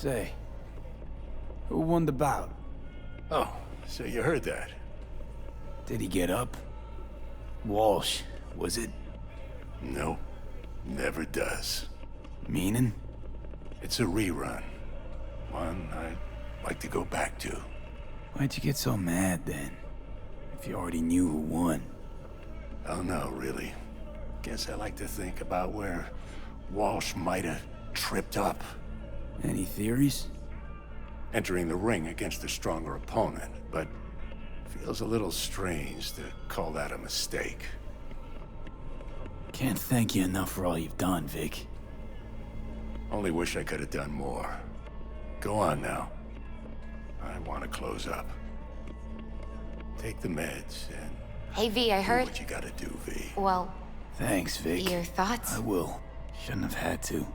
Say, who won the bout? Oh, so you heard that. Did he get up? Walsh, was it? Nope, never does. Meaning? It's a rerun. One I'd like to go back to. Why'd you get so mad then? If you already knew who won. Oh no, really. Guess I like to think about where Walsh might have tripped up. Any theories? Entering the ring against a stronger opponent, but feels a little strange to call that a mistake. Can't thank you enough for all you've done, Vic. Only wish I could have done more. Go on now. I want to close up. Take the meds and... Hey, V, I do heard... what you gotta do, V. Well, Thanks, Vic. your thoughts? I will. Shouldn't have had to.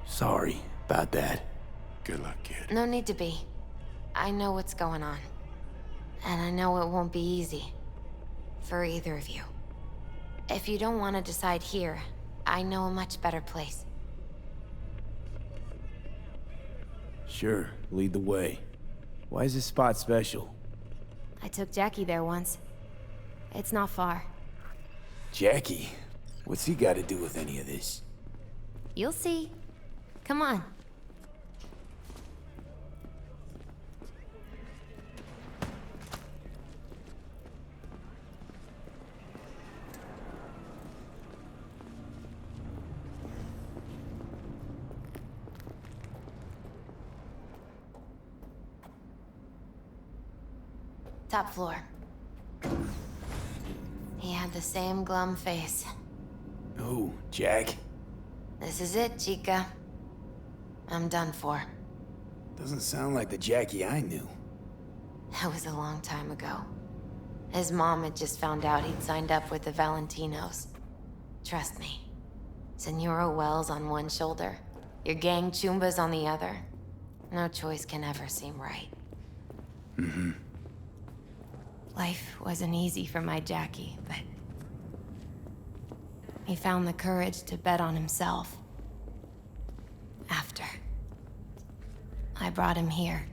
Sorry about that. Good luck, kid. No need to be. I know what's going on. And I know it won't be easy. For either of you. If you don't want to decide here, I know a much better place. Sure, lead the way. Why is this spot special? I took Jackie there once. It's not far. Jackie? What's he got to do with any of this? You'll see. Come on. Top floor. He had the same glum face. Who, Jack? This is it, Chica. I'm done for. Doesn't sound like the Jackie I knew. That was a long time ago. His mom had just found out he'd signed up with the Valentinos. Trust me. Senora Wells on one shoulder, your gang Chumbas on the other. No choice can ever seem right. Mm-hmm. Life wasn't easy for my Jackie, but... he found the courage to bet on himself. After. I brought him here.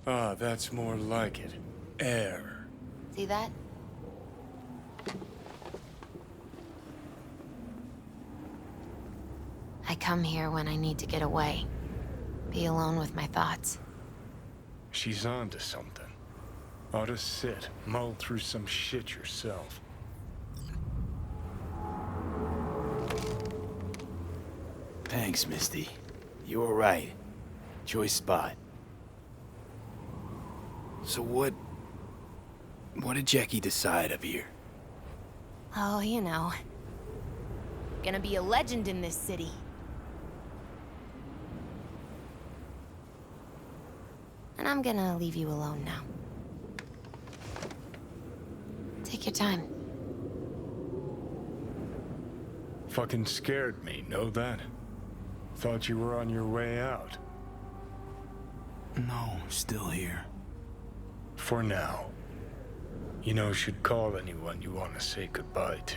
Ah, that's more like it. Air. See that? I come here when I need to get away. Be alone with my thoughts. She's onto something. Ought to sit, mull through some shit yourself. Thanks, Misty. You were right. Choice spot. So what did Jackie decide up here? Oh, you know. Gonna be a legend in this city. And I'm gonna leave you alone now. Take your time. Fucking scared me, know that? Thought you were on your way out. No, still here. For now. You know, should call anyone you want to say goodbye to.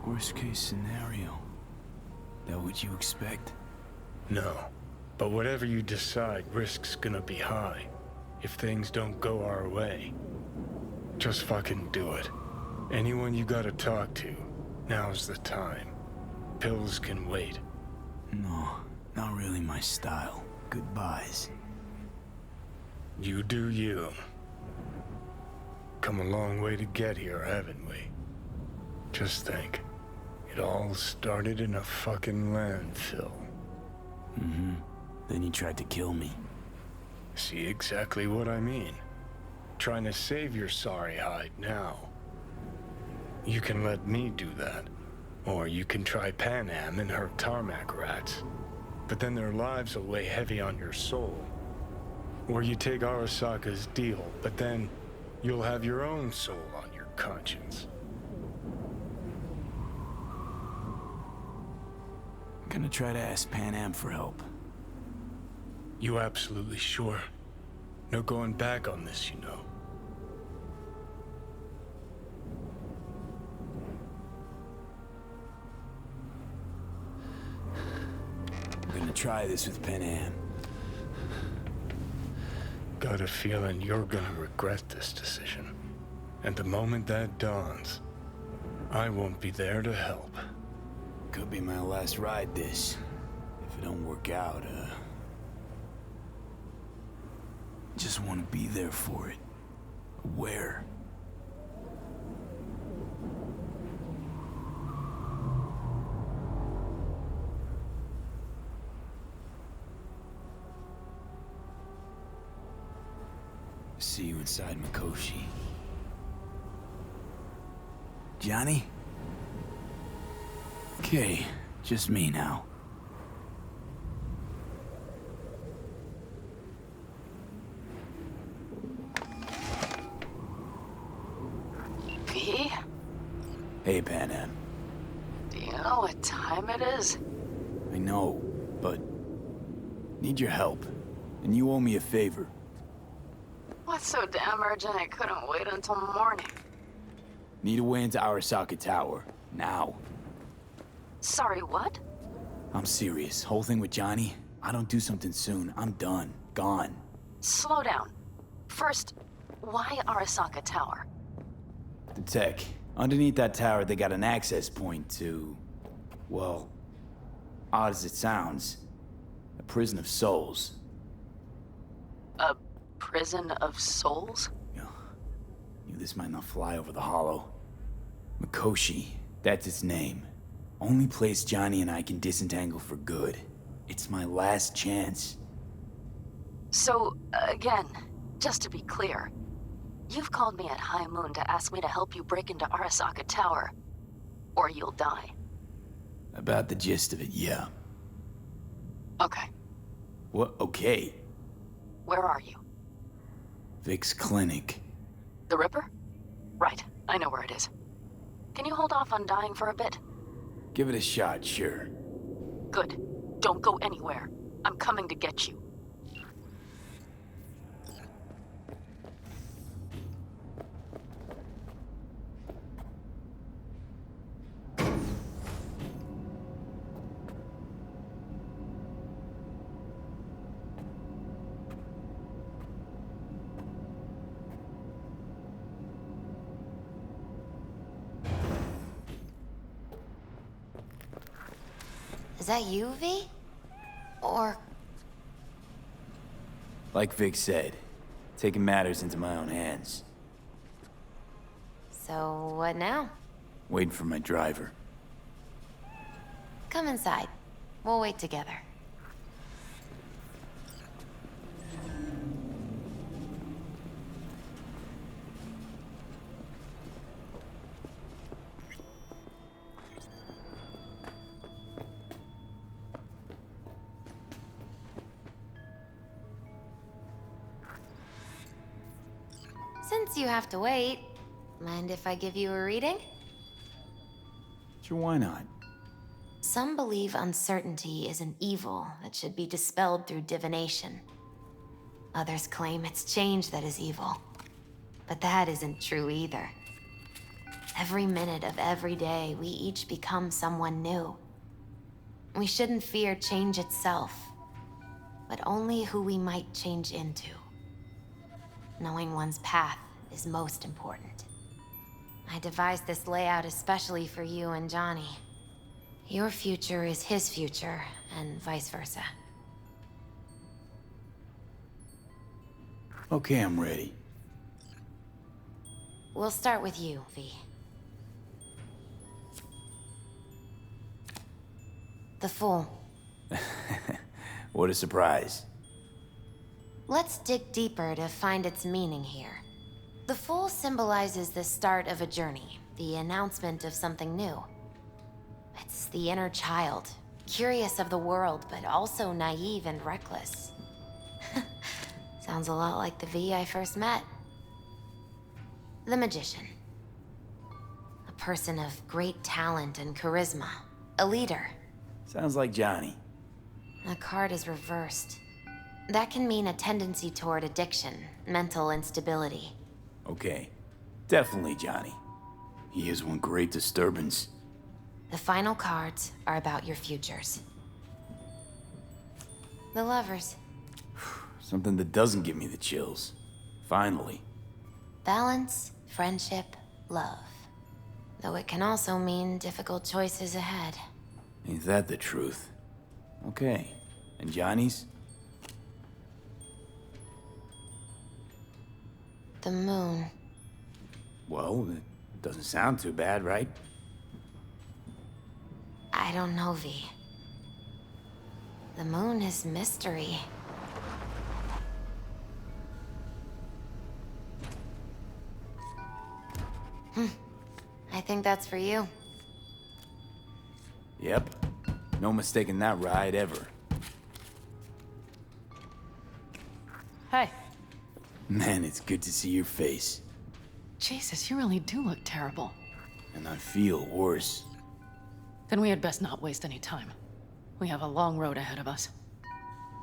Worst case scenario. That what you expect? No. But whatever you decide, risk's gonna be high. If things don't go our way. Just fucking do it. Anyone you gotta talk to, now's the time. Pills can wait. No, not really my style. Goodbyes. You do you. Come a long way to get here, haven't we? Just think. It all started in a fucking landfill. Mm-hmm. Then he tried to kill me. See exactly what I mean. Trying to save your sorry hide now. You can let me do that. Or you can try Panam and her tarmac rats. But then their lives will weigh heavy on your soul. Or you take Arasaka's deal, but then you'll have your own soul on your conscience. I'm gonna try to ask Panam for help. You absolutely sure? No going back on this, you know. try this with Panam. Got a feeling you're gonna regret this decision. And the moment that dawns, I won't be there to help. Could be my last ride this. If it don't work out, just want to be there for it. Aware. See you inside Mikoshi. Johnny? Okay, just me now. V? Hey, Panam. Do you know what time it is? I know, but need your help. And you owe me a favor. What's so damn urgent I couldn't wait until morning? Need a way into Arasaka Tower. Now. Sorry, what? I'm serious. Whole thing with Johnny, I don't do something soon, I'm done. Gone. Slow down. First, why Arasaka Tower? The tech. Underneath that tower, they got an access point to... well, odd as it sounds, a prison of souls. A prison of souls? Knew this might not fly over the hollow. Mikoshi, that's its name. Only place Johnny and I can disentangle for good. It's my last chance. So, again, just to be clear, you've called me at high moon to ask me to help you break into Arasaka Tower, or you'll die. About the gist of it, yeah. Okay, What? Okay. where are you? Vic's clinic. The Ripper? Right, I know where it is. Can you hold off on dying for a bit? Give it a shot, sure. Good. Don't go anywhere. I'm coming to get you. Is that you, V? Or... Like Vic said, taking matters into my own hands. so what now? Waiting for my driver. Come inside. We'll wait together. Since you have to wait, mind if I give you a reading? Sure, why not? Some believe uncertainty is an evil that should be dispelled through divination. Others claim it's change that is evil. But that isn't true either. Every minute of every day, we each become someone new. We shouldn't fear change itself, but only who we might change into. Knowing one's path is most important. I devised this layout especially for you and Johnny. Your future is his future, and vice versa. Okay, I'm ready. We'll start with you, V. The Fool. What a surprise. Let's dig deeper to find its meaning here. The Fool symbolizes the start of a journey, the announcement of something new. It's the inner child, curious of the world, but also naive and reckless. Sounds a lot like the V I first met. The Magician. A person of great talent and charisma. A leader. Sounds like Johnny. The card is reversed. That can mean a tendency toward addiction, mental instability. Okay. Definitely Johnny. He is one great disturbance. The final cards are about your futures. The lovers. Something that doesn't give me the chills. Finally. Balance, friendship, love. Though it can also mean difficult choices ahead. Ain't that the truth? Okay. And Johnny's? The moon. Well, it doesn't sound too bad, right? I don't know, V. The moon is mystery. I think that's for you. Yep. No mistaking that ride ever. Hey. Man, it's good to see your face. Jesus, you really do look terrible. And I feel worse. Then we had best not waste any time. We have a long road ahead of us.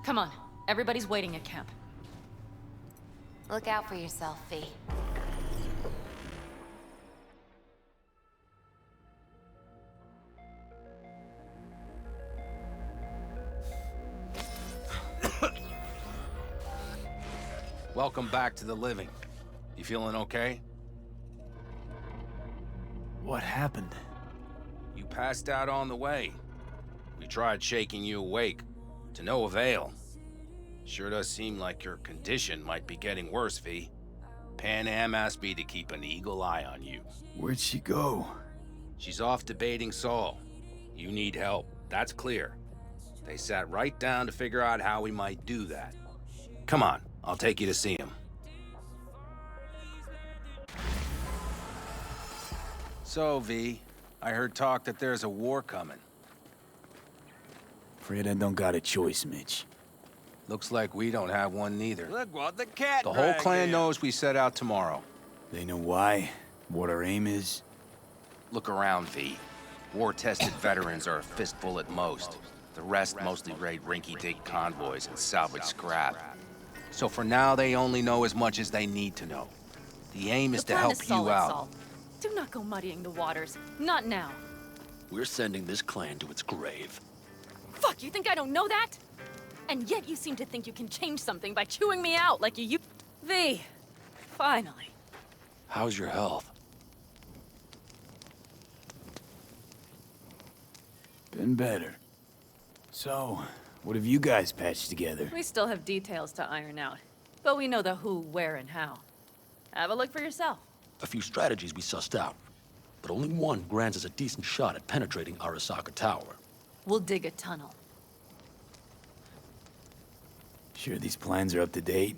Come on, everybody's waiting at camp. Look out for yourself, V. Welcome back to the living. You feeling okay? What happened? You passed out on the way. We tried shaking you awake, to no avail. Sure does seem like your condition might be getting worse, V. Panam asked me to keep an eagle eye on you. Where'd she go? She's off debating Saul. You need help, that's clear. They sat right down to figure out how we might do that. Come on, I'll take you to see him. So, V, I heard talk that there's a war coming. Afraid I don't got a choice, Mitch. Looks like we don't have one neither. Look what the cat The whole dragged clan in. knows we set out tomorrow. They know why, what our aim is. Look around, V. War-tested veterans are a fistful at most. The rest mostly raid rinky-dink convoys and salvage scrap. So for now, they only know as much as they need to know. The aim is to help you out. Saul. Do not go muddying the waters. Not now. We're sending this clan to its grave. Fuck, you think I don't know that? And yet you seem to think you can change something by chewing me out like you V, finally. How's your health? Been better. So, what have you guys patched together? We still have details to iron out, but we know the who, where, and how. Have a look for yourself. A few strategies we sussed out, but only one grants us a decent shot at penetrating Arasaka Tower. We'll dig a tunnel. Sure these plans are up to date?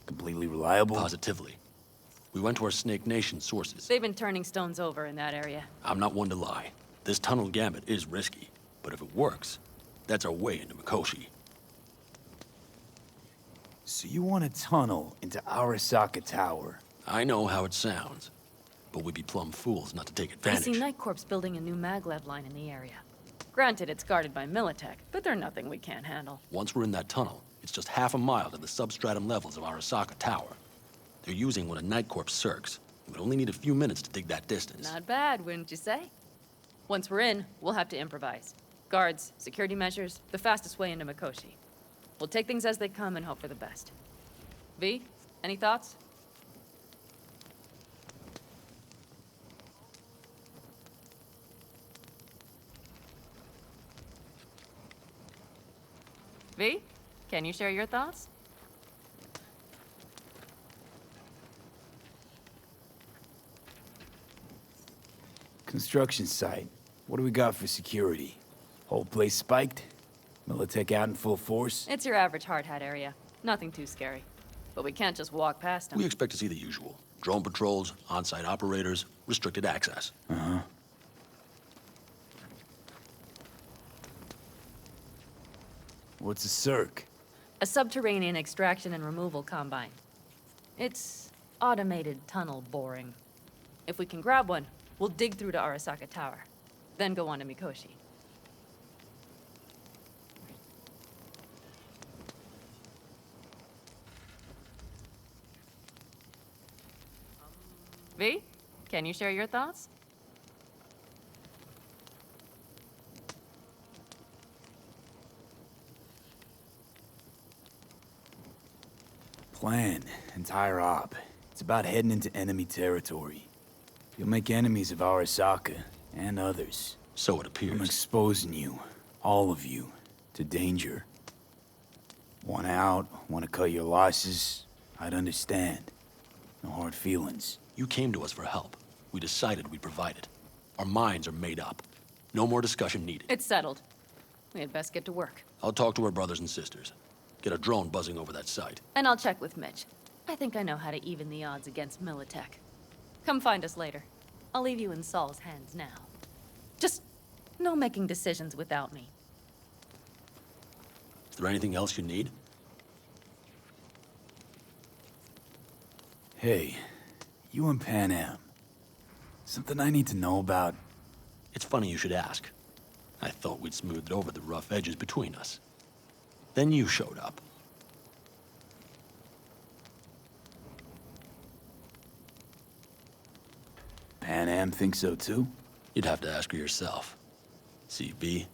Completely reliable? Positively. We went to our Snake Nation sources. They've been turning stones over in that area. I'm not one to lie. This tunnel gambit is risky, but if it works, that's our way into Mikoshi. So you want a tunnel into Arasaka Tower? I know how it sounds, but we'd be plumb fools not to take I advantage. see Night Corps building a new maglev line in the area. Granted, it's guarded by Militech, but they're nothing we can't handle. Once we're in that tunnel, it's just half a mile to the substratum levels of Arasaka Tower. They're using one of Night Corps' circs. We would only need a few minutes to dig that distance. Not bad, wouldn't you say? Once we're in, we'll have to improvise. Guards, security measures, the fastest way into Mikoshi. We'll take things as they come and hope for the best. V, any thoughts? V, can you share your thoughts? Construction site. What do we got for security? Whole place spiked? Militech out in full force? It's your average hard hat area. Nothing too scary. But we can't just walk past them. We expect to see the usual. Drone patrols, on-site operators, restricted access. Uh-huh. What's a circ? A subterranean extraction and removal combine. It's automated tunnel boring. If we can grab one, we'll dig through to Arasaka Tower, then go on to Mikoshi. V, can you share your thoughts? plan, entire op. It's about heading into enemy territory. You'll make enemies of Arasaka, and others. So it I'm appears. exposing you, all of you, to danger. Want out, want to cut your losses, I'd understand. No hard feelings. You came to us for help. We decided we'd provide it. Our minds are made up. No more discussion needed. It's settled. We had best get to work. I'll talk to our brothers and sisters. Get a drone buzzing over that site. And I'll check with Mitch. I think I know how to even the odds against Militech. Come find us later. I'll leave you in Saul's hands now. Just no making decisions without me. Is there anything else you need? Hey, you and Panam. Something I need to know about? It's funny you should ask. I thought we'd smoothed over the rough edges between us. Then you showed up. Panam thinks so too? You'd have to ask her yourself. CB,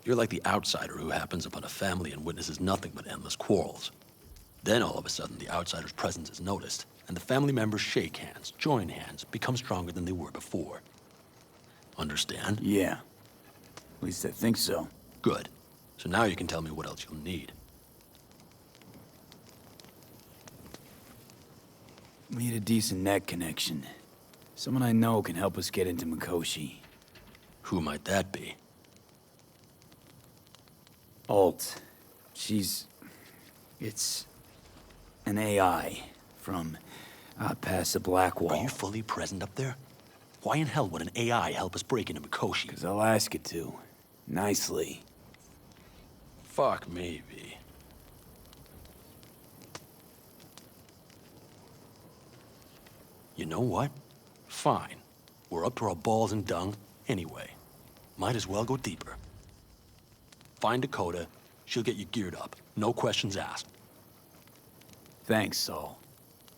you're like the outsider who happens upon a family and witnesses nothing but endless quarrels. Then all of a sudden the outsider's presence is noticed, and the family members shake hands, join hands, become stronger than they were before. Understand? Yeah. At least I think so. Good. So now you can tell me what else you'll need. We need a decent net connection. Someone I know can help us get into Mikoshi. Who might that be? Alt. It's an AI from past the Black Wall. Are you fully present up there? Why in hell would an AI help us break into Mikoshi? 'Cause I'll ask it to. Nicely. Fuck maybe. You know what? Fine. We're up to our balls in dung anyway. Might as well go deeper. Find Dakota. She'll get you geared up. No questions asked. Thanks, Saul.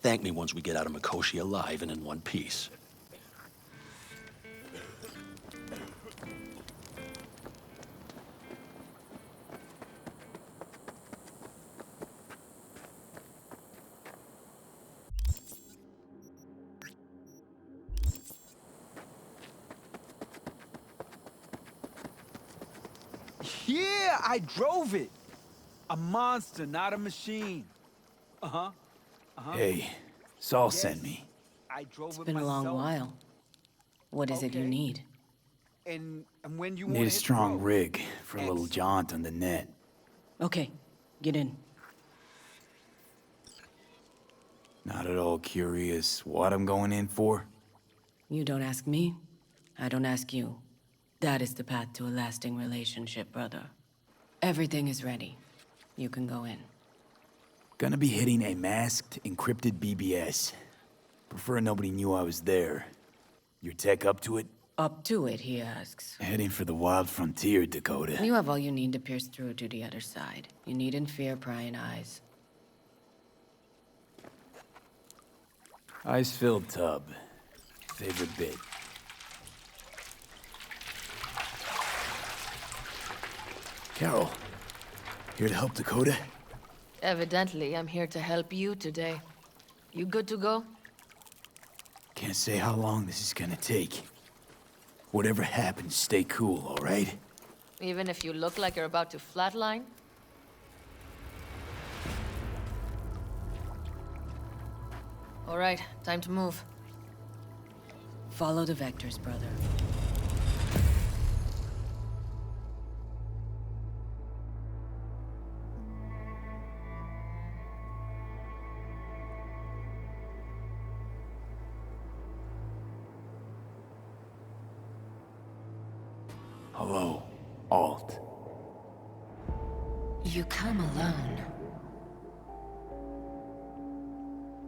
Thank me once we get out of Mikoshi alive and in one piece. Yeah, I drove it. A monster, not a machine. Hey, Saul sent me. I drove It's it been a long myself. while. What is it you Okay. need? And when you Need want a strong rig for a little jaunt on the net. Okay, get in. Not at all curious what I'm going in for? You don't ask me, I don't ask you. That is the path to a lasting relationship, brother. Everything is ready. You can go in. Gonna be hitting a masked, encrypted BBS. Prefer nobody knew I was there. Your tech up to it? Up to it, he asks. Heading for the wild frontier, Dakota. You have all you need to pierce through to the other side. You needn't fear prying eyes. Ice-filled tub. Favorite bit. Carol, here to help Dakota? Evidently, I'm here to help you today. You good to go? Can't say how long this is gonna take. Whatever happens, stay cool, all right? Even if you look like you're about to flatline? All right, time to move. Follow the vectors, brother. Hello, Alt. You come alone.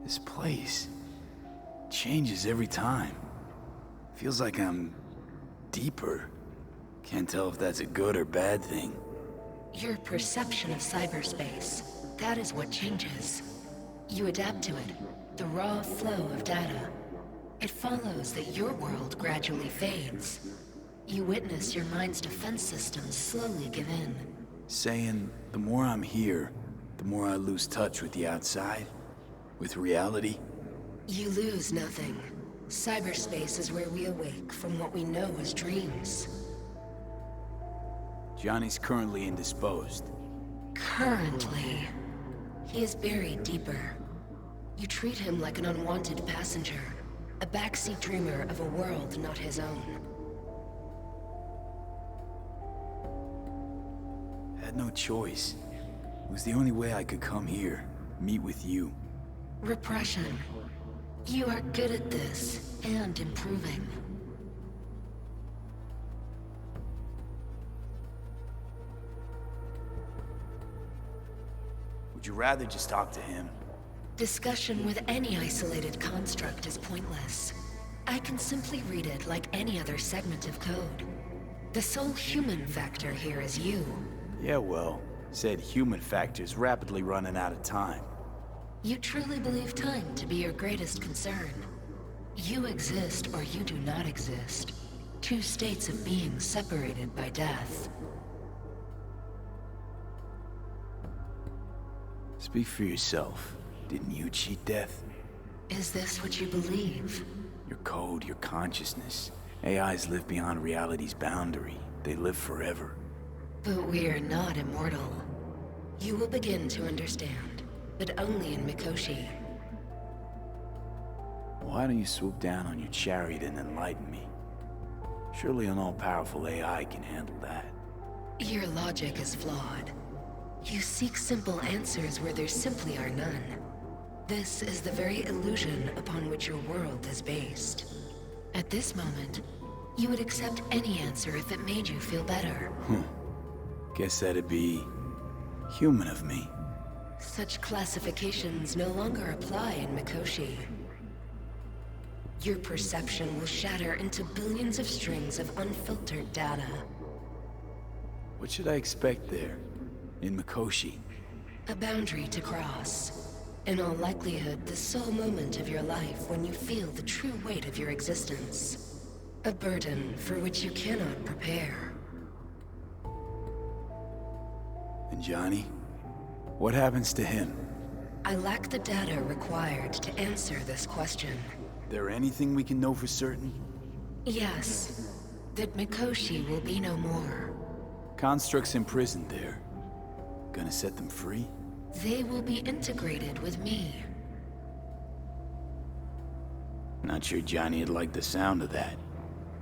This place changes every time. Feels like I'm deeper. Can't tell if that's a good or bad thing. Your perception of cyberspace, that is what changes. You adapt to it, the raw flow of data. It follows that your world gradually fades. You witness your mind's defense systems slowly give in. Saying the more I'm here, the more I lose touch with the outside, with reality. You lose nothing. Cyberspace is where we awake from what we know as dreams. Johnny's currently indisposed. Currently. He is buried deeper. You treat him like an unwanted passenger, a backseat dreamer of a world not his own. Had no choice. It was the only way I could come here, meet with you. Repression. You are good at this, and improving. Would you rather just talk to him? Discussion with any isolated construct is pointless. I can simply read it like any other segment of code. The sole human factor here is you. Yeah, well, said human factor's rapidly running out of time. You truly believe time to be your greatest concern. You exist or you do not exist. Two states of being separated by death. Speak for yourself. Didn't you cheat death? Is this what you believe? Your code, your consciousness. AIs live beyond reality's boundary. They live forever. But we are not immortal. You will begin to understand, but only in Mikoshi. Why don't you swoop down on your chariot and enlighten me? Surely an all-powerful AI can handle that. Your logic is flawed. You seek simple answers where there simply are none. This is the very illusion upon which your world is based. At this moment, you would accept any answer if it made you feel better. Guess that'd be human of me. Such classifications no longer apply in Mikoshi. Your perception will shatter into billions of strings of unfiltered data. What should I expect there, in Mikoshi? A boundary to cross. In all likelihood, the sole moment of your life when you feel the true weight of your existence. A burden for which you cannot prepare. And Johnny? What happens to him? I lack the data required to answer this question. There anything we can know for certain? Yes. That Mikoshi will be no more. Constructs imprisoned there. Gonna set them free? They will be integrated with me. Not sure Johnny'd like the sound of that.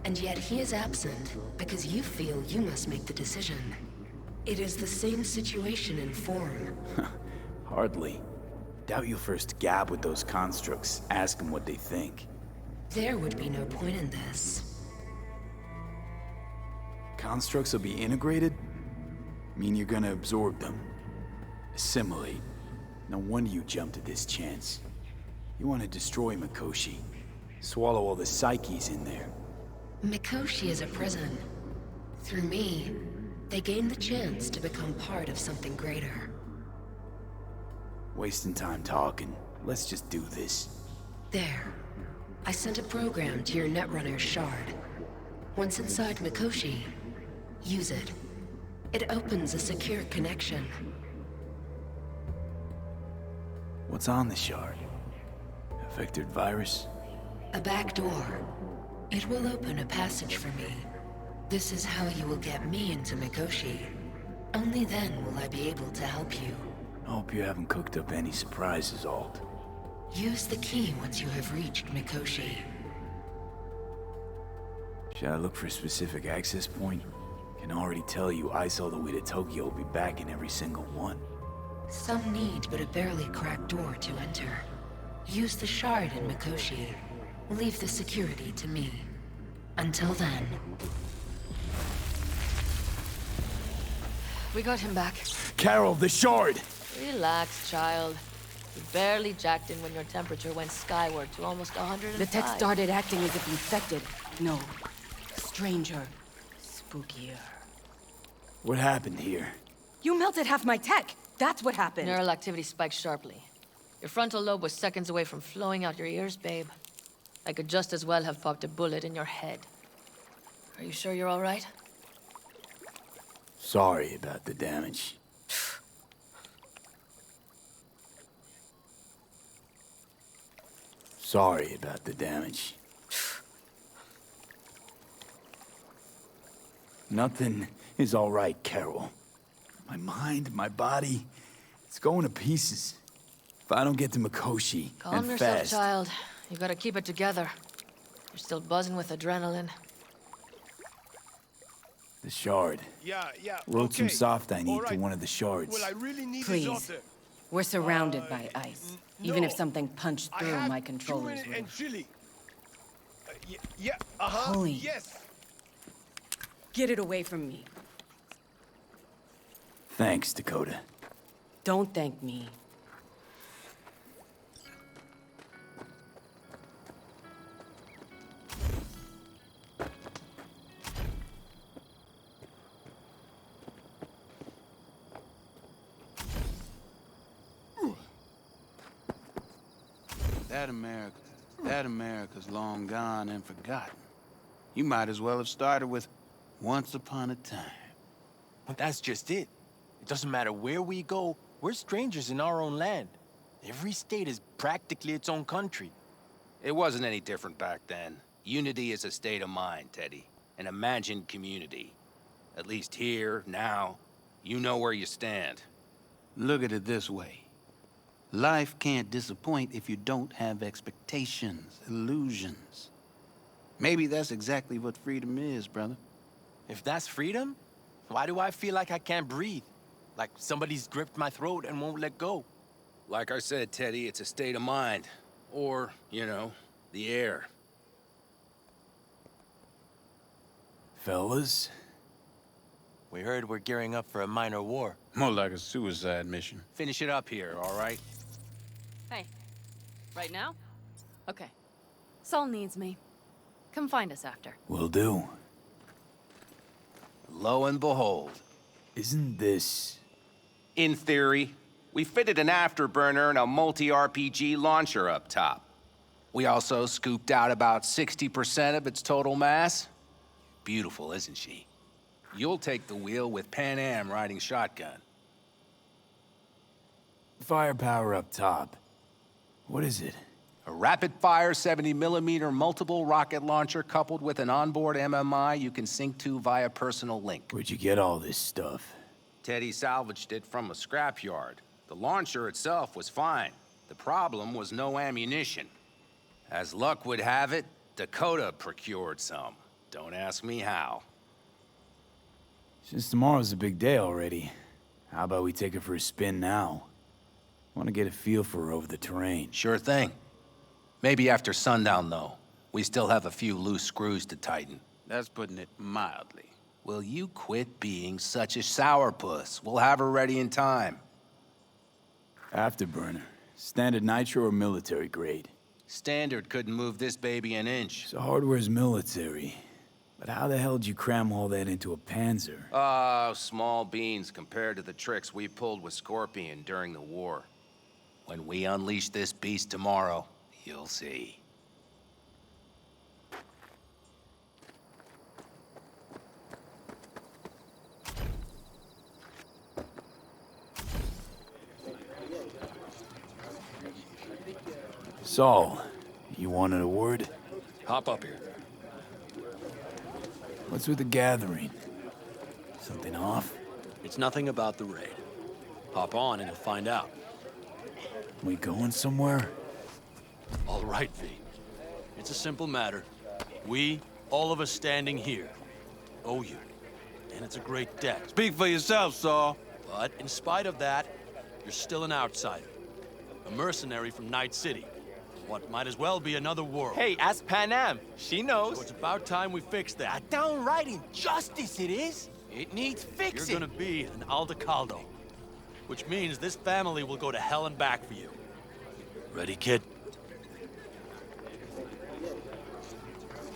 And yet he is absent because you feel you must make the decision. It is the same situation in form. Hardly. Doubt you'll first gab with those constructs, ask them what they think. There would be no point in this. Constructs will be integrated? Mean you're gonna absorb them. Assimilate. No wonder you jumped at this chance. You want to destroy Mikoshi. Swallow all the psyches in there. Mikoshi is a prison. Through me, they gain the chance to become part of something greater. Wasting time talking. Let's just do this. There. I sent a program to your Netrunner's shard. Once inside Mikoshi, use it. It opens a secure connection. What's on the shard? A vectored virus? A back door. It will open a passage for me. This is how you will get me into Mikoshi. Only then will I be able to help you. I hope you haven't cooked up any surprises, Alt. Use the key once you have reached Mikoshi. Should I look for a specific access point? Can already tell you Ice all the way to Tokyo will be back in every single one. Some need but a barely cracked door to enter. Use the shard in Mikoshi. Leave the security to me. Until then. We got him back. Carol, the shard! Relax, child. You barely jacked in when your temperature went skyward to almost 105. The tech started acting as if infected. No. Stranger. Spookier. What happened here? You melted half my tech! That's what happened! Neural activity spiked sharply. Your frontal lobe was seconds away from flowing out your ears, babe. I could just as well have popped a bullet in your head. Are you sure you're all right? Sorry about the damage. sorry about the damage. Nothing is all right, Carol. My mind, my body, it's going to pieces. If I don't get to Mikoshi, Calm and yourself, fast... child. You gotta keep it together. You're still buzzing with adrenaline. The shard. Yeah. Wrote some soft I need All to right. one of the shards. Well, I really need Please. his order. We're surrounded by ice. Even if no. something punched I through, have my controllers cumin would and have... chili. Holy. Yes. Get it away from me. Thanks, Dakota. Don't thank me. That America's long gone and forgotten. You might as well have started with Once Upon a Time. But that's just it. It doesn't matter where we go, we're strangers in our own land. Every state is practically its own country. It wasn't any different back then. Unity is a state of mind, Teddy. An imagined community. At least here, now, you know where you stand. Look at it this way. Life can't disappoint if you don't have expectations, illusions. Maybe that's exactly what freedom is, brother. If that's freedom, why do I feel like I can't breathe? Like somebody's gripped my throat and won't let go? Like I said, Teddy, it's a state of mind. Or, you know, the air. Fellas? We heard we're gearing up for a minor war. More like a suicide mission. Finish it up here, all right? Hey, right now? Okay. Saul needs me. Come find us after. Will do. Lo and behold. Isn't this... In theory, we fitted an afterburner and a multi-RPG launcher up top. We also scooped out about 60% of its total mass. Beautiful, isn't she? You'll take the wheel with Panam riding shotgun. Firepower up top. What is it? A rapid-fire 70mm multiple rocket launcher coupled with an onboard MMI you can sync to via personal link. Where'd you get all this stuff? Teddy salvaged it from a scrapyard. The launcher itself was fine. The problem was no ammunition. As luck would have it, Dakota procured some. Don't ask me how. Since tomorrow's a big day already, how about we take her for a spin now? Want to get a feel for her over the terrain. Sure thing. Maybe after sundown, though. We still have a few loose screws to tighten. That's putting it mildly. Will you quit being such a sourpuss? We'll have her ready in time. Afterburner. Standard nitro or military grade? Standard couldn't move this baby an inch. So hardware's military. But how the hell did you cram all that into a Panzer? Oh, small beans compared to the tricks we pulled with Scorpion during the war. When we unleash this beast tomorrow, you'll see. Saul, you wanted a word? Hop up here. What's with the gathering? Something off? It's nothing about the raid. Hop on and you'll find out. We going somewhere? All right, V. It's a simple matter. We, all of us standing here, owe you. And it's a great debt. Speak for yourself, Saul. But in spite of that, you're still an outsider. A mercenary from Night City. What might as well be another world. Hey, ask Panam. She knows. So it's about time we fix that. A downright injustice it is. It needs fixing. You're gonna be an Aldecaldo. Which means this family will go to hell and back for you. Ready, kid?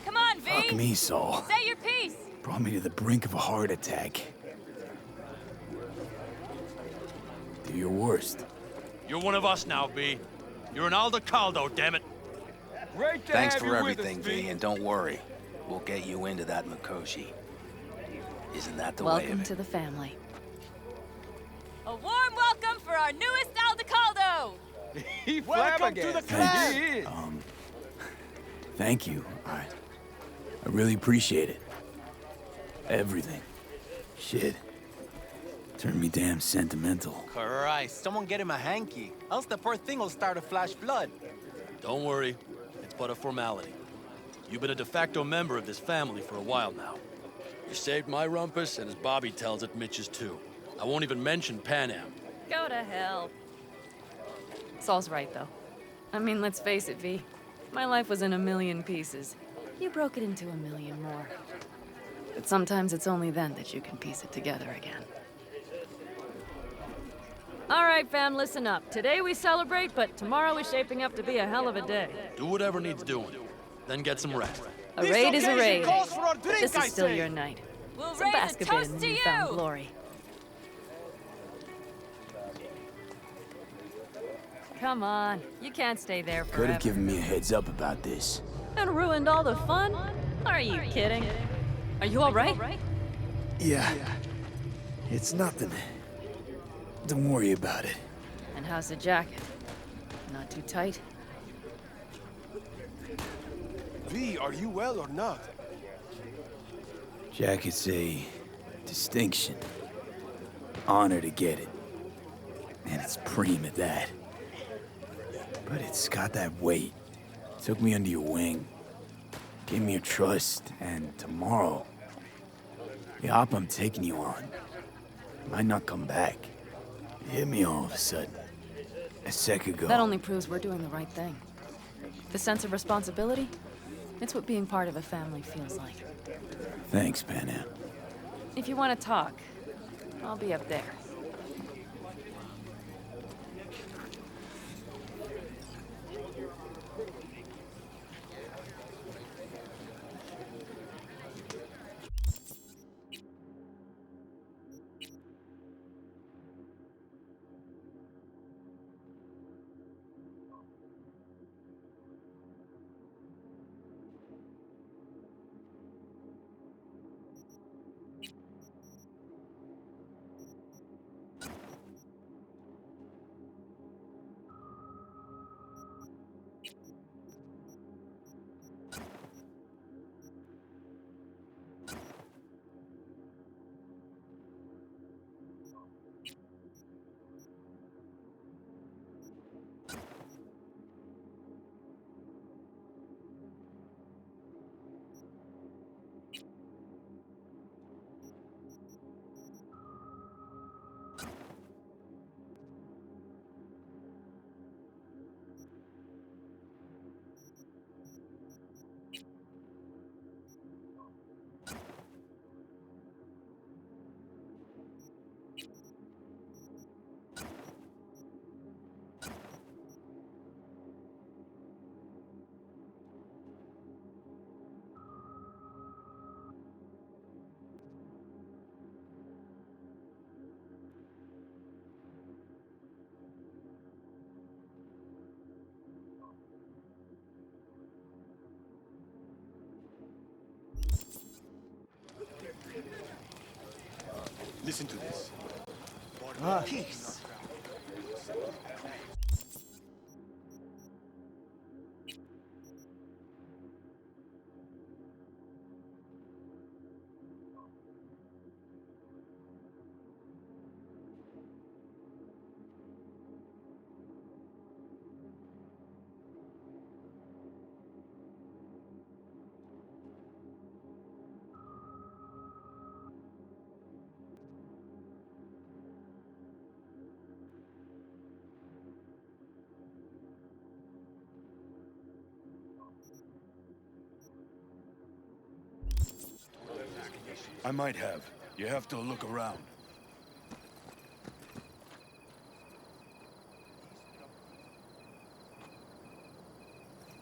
Come on, V! Fuck me, Saul. Say your piece! Brought me to the brink of a heart attack. Do your worst. You're one of us now, V. You're an Aldecaldo, damn it. Great to Thanks have for you with everything, us, V, and don't worry. We'll get you into that Mikoshi. Isn't that the way of Welcome it? to the family. A warm welcome for our newest Aldecaldo! He Welcome to the flabbergasted. clan! He is. Thank you. I really appreciate it. Everything. Shit. Turned me damn sentimental. Christ, someone get him a hanky. Else the poor thing will start to flash blood. Don't worry. It's but a formality. You've been a de facto member of this family for a while now. You saved my rumpus, and as Bobby tells it, Mitch's too. I won't even mention Panam. Go to hell. Saul's right, though. I mean, let's face it, V. My life was in a million pieces. You broke it into a million more. But sometimes it's only then that you can piece it together again. All right, fam, listen up. Today we celebrate, but tomorrow is shaping up to be a hell of a day. Do whatever needs doing. Then get some rest. A raid is a raid. Calls for our drink, This I is still say. your night. We'll So raise a bask a bit toast in to newfound you! glory. Come on, you can't stay there Could forever. have given me a heads up about this. And ruined all the fun? Are you kidding? Are you all right? Yeah. It's nothing. Don't worry about it. And how's the jacket? Not too tight? V, are you well or not? Jacket's a distinction. Honor to get it. And it's preem at that. But it's got that weight. Took me under your wing. Gave me your trust. And tomorrow, the op I'm taking you on might not come back. It hit me all of a sudden. A sec ago. That only proves we're doing the right thing. The sense of responsibility? It's what being part of a family feels like. Thanks, Panam. If you want to talk, I'll be up there. Listen to this. Peace. I might have. You have to look around.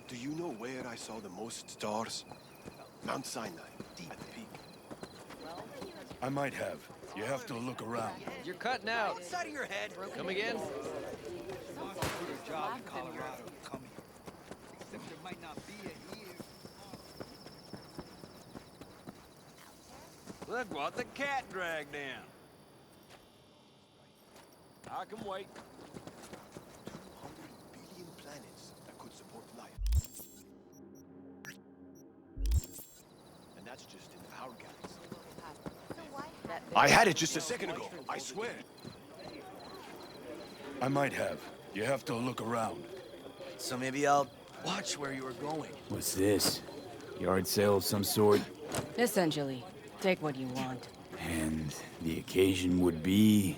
Do you know where I saw the most stars? Mount Sinai, at the peak. I might have. You have to look around. You're cutting out. Outside of your head. Come again? Good job in Colorado. Coming. Except there might not be a here. Look what the cat dragged in. I can wait. 200 billion planets that could support life. I had it just a second ago, I swear. I might have. You have to look around. So maybe I'll watch where you were going. What's this? Yard sale of some sort? Essentially. Take what you want. And the occasion would be...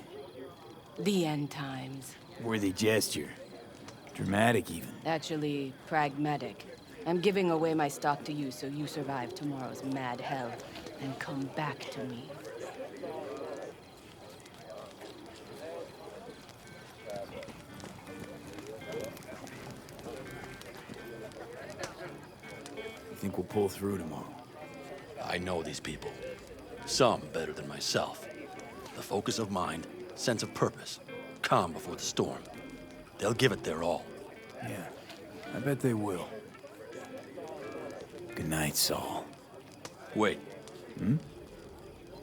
The end times. worthy gesture. Dramatic, even. Actually, pragmatic. I'm giving away my stock to you so you survive tomorrow's mad hell and come back to me. You think we'll pull through tomorrow? I know these people. Some better than myself. The focus of mind, sense of purpose, calm before the storm. They'll give it their all. Yeah, I bet they will. Good night, Saul. Wait.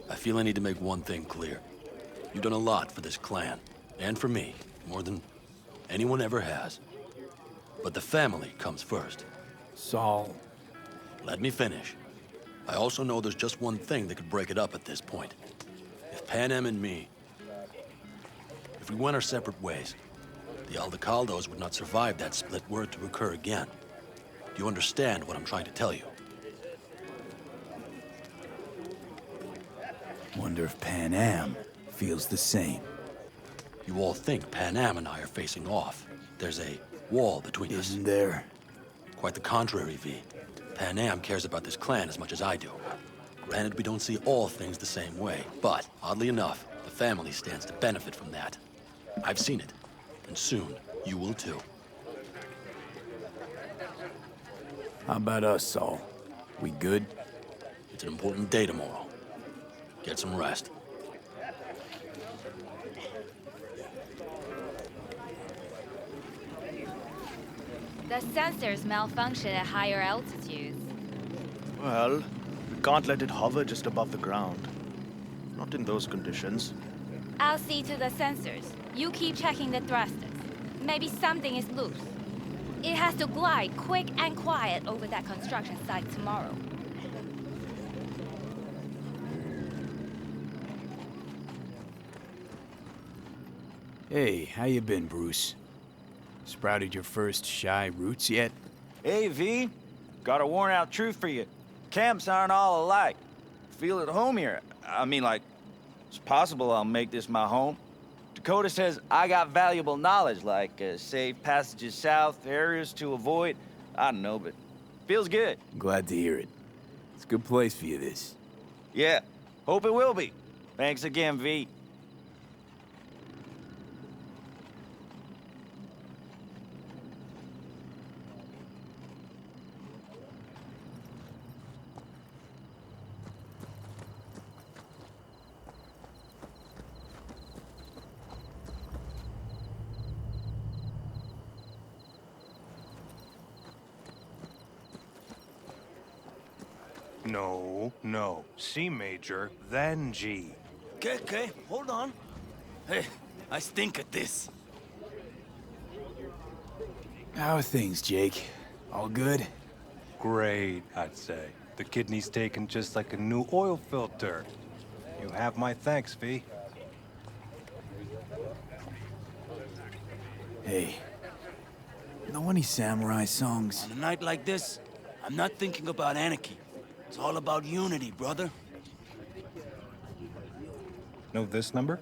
I feel I need to make one thing clear. You've done a lot for this clan, and for me, more than anyone ever has. But the family comes first. Saul. Let me finish. I also know there's just one thing that could break it up at this point. If Panam and me... if we went our separate ways, the Aldecaldos would not survive that split were it to occur again. Do you understand what I'm trying to tell you? Wonder if Panam feels the same. You all think Panam and I are facing off. There's a wall between us. Isn't there? Quite the contrary, V. Panam cares about this clan as much as I do. Granted, we don't see all things the same way, but, oddly enough, the family stands to benefit from that. I've seen it, and soon, you will too. How about us, Saul? We good? It's an important day tomorrow. Get some rest. The sensors malfunction at higher altitudes. Well, we can't let it hover just above the ground. Not in those conditions. I'll see to the sensors. You keep checking the thrusters. Maybe something is loose. It has to glide quick and quiet over that construction site tomorrow. Hey, how you been, Bruce? Sprouted your first shy roots yet? Hey, V. Got a worn-out truth for you. Camps aren't all alike. Feel at home here. I mean, like, it's possible I'll make this my home. Dakota says I got valuable knowledge, like safe passages south, areas to avoid. I don't know, but feels good. Glad to hear it. It's a good place for you, this. Yeah, hope it will be. Thanks again, V. No. C major, then G. Okay, hold on. Hey, I stink at this. How are things, Jake? All good? Great, I'd say. The kidney's taken just like a new oil filter. You have my thanks, V. Hey, know any samurai songs? On a night like this, I'm not thinking about anarchy. It's all about unity, brother. Know this number?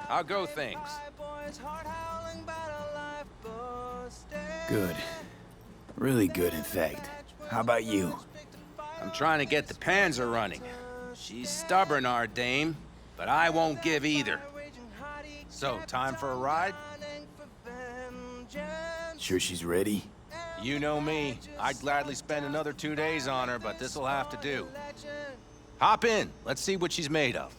how go things? Good. Really good, in fact. How about you? I'm trying to get the Panzer running. She's stubborn, our dame, but I won't give either. So, time for a ride? Sure she's ready? You know me. I'd gladly spend another 2 days on her, but this'll have to do. Hop in. Let's see what she's made of.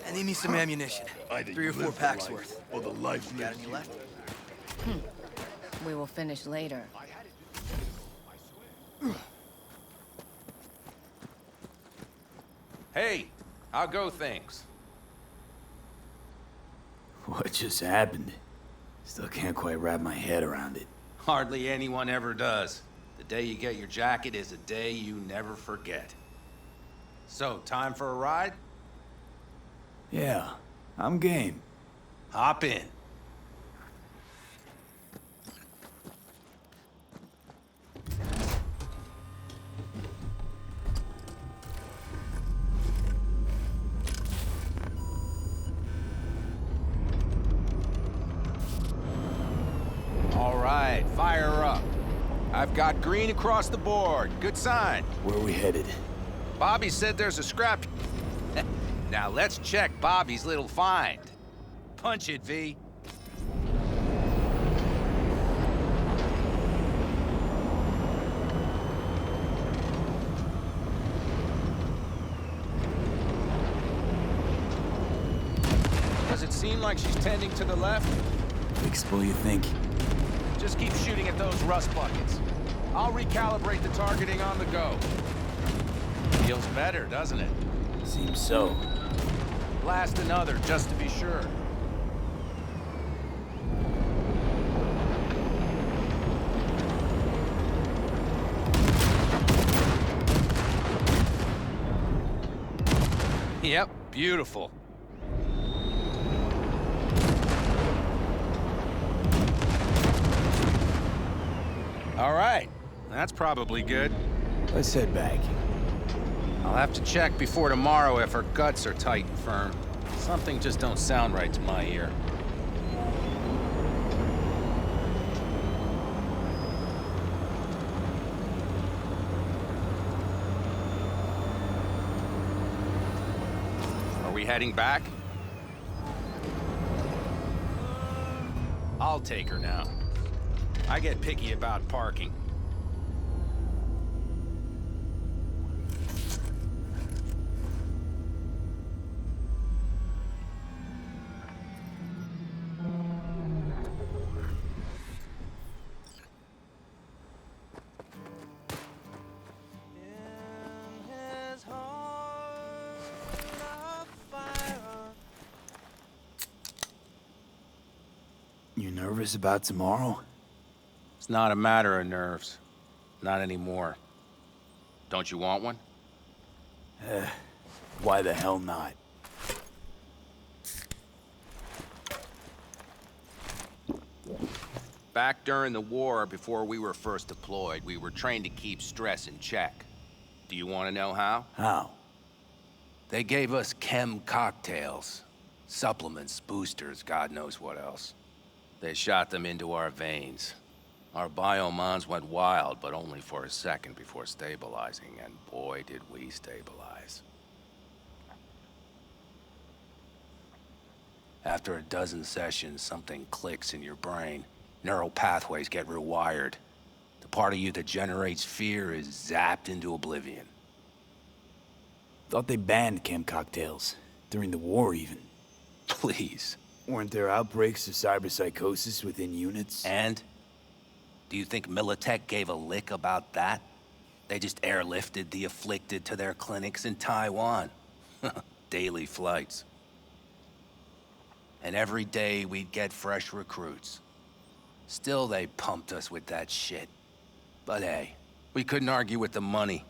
I need me some ammunition. 3 or 4 packs worth. Or the life Got any left? We will finish later. Hey, how go things? What just happened? Still can't quite wrap my head around it. Hardly anyone ever does. The day you get your jacket is a day you never forget. So, time for a ride? Yeah, I'm game. Hop in. All right, fire up. I've got green across the board. Good sign. Where are we headed? Bobby said there's a scrap. Now let's check Bobby's little find. Punch it, V. Does it seem like she's tending to the left? Fixable, you think? Just keep shooting at those rust buckets. I'll recalibrate the targeting on the go. Feels better, doesn't it? Seems so. Blast another, just to be sure. Yep, beautiful. All right, that's probably good. Let's head back. I'll have to check before tomorrow if her guts are tight and firm. Something just don't sound right to my ear. Are we heading back? I'll take her now. I get picky about parking. You nervous about tomorrow? It's not a matter of nerves. Not anymore. Don't you want one? Why the hell not? Back during the war, before we were first deployed, we were trained to keep stress in check. Do you want to know how? How? They gave us chem cocktails. Supplements, boosters, God knows what else. They shot them into our veins. Our biomons went wild, but only for a second before stabilizing, and boy, did we stabilize. After a dozen sessions, something clicks in your brain. Neural pathways get rewired. The part of you that generates fear is zapped into oblivion. Thought they banned chem cocktails. During the war, even. Please. Weren't there outbreaks of cyberpsychosis within units? And? Do you think Militech gave a lick about that? They just airlifted the afflicted to their clinics in Taiwan. Daily flights. And every day we'd get fresh recruits. Still they pumped us with that shit. But hey, we couldn't argue with the money.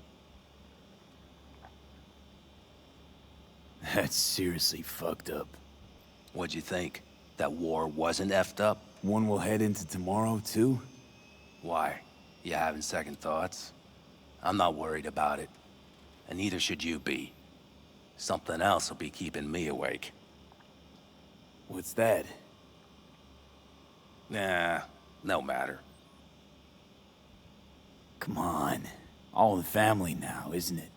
That's seriously fucked up. What'd you think? That war wasn't effed up? One will head into tomorrow, too? Why? You having second thoughts? I'm not worried about it. And neither should you be. Something else will be keeping me awake. What's that? Nah, no matter. Come on. All in the family now, isn't it?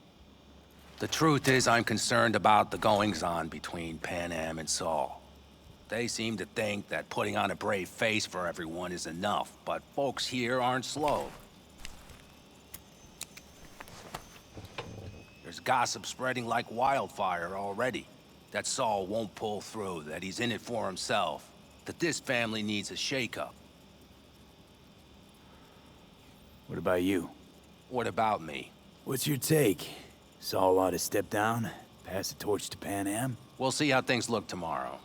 The truth is, I'm concerned about the goings-on between Panam and Saul. They seem to think that putting on a brave face for everyone is enough, but folks here aren't slow. There's gossip spreading like wildfire already. That Saul won't pull through, that he's in it for himself, that this family needs a shake-up. What about you? What about me? What's your take? Saul ought to step down, pass the torch to Panam? We'll see how things look tomorrow,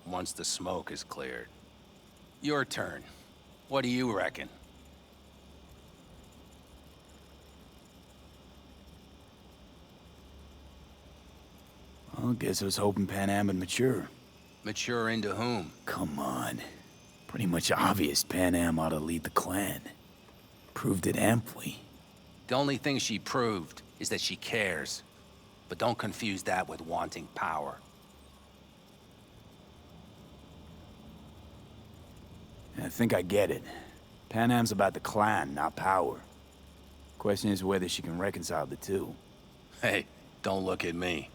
once the smoke is cleared. Your turn. What do you reckon? Well, guess I was hoping Panam would mature. Mature into whom? Come on. Pretty much obvious Panam ought to lead the clan. Proved it amply. The only thing she proved is that she cares. But don't confuse that with wanting power. I think I get it. Panam's about the clan, not power. Question is whether she can reconcile the two. Hey, don't look at me.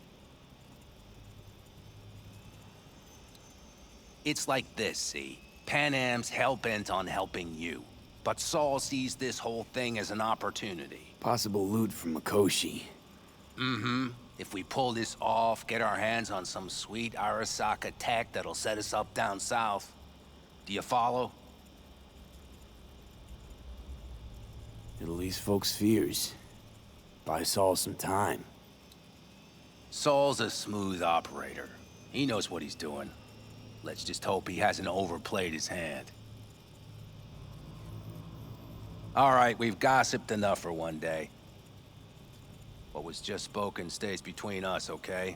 It's like this, see? Panam's hell-bent on helping you. But Saul sees this whole thing as an opportunity. Possible loot from Mikoshi. Mm-hmm. If we pull this off, get our hands on some sweet Arasaka tech that'll set us up down south. Do you follow? It'll ease folks' fears. Buy Saul some time. Saul's a smooth operator. He knows what he's doing. Let's just hope he hasn't overplayed his hand. All right, we've gossiped enough for one day. What was just spoken stays between us, okay?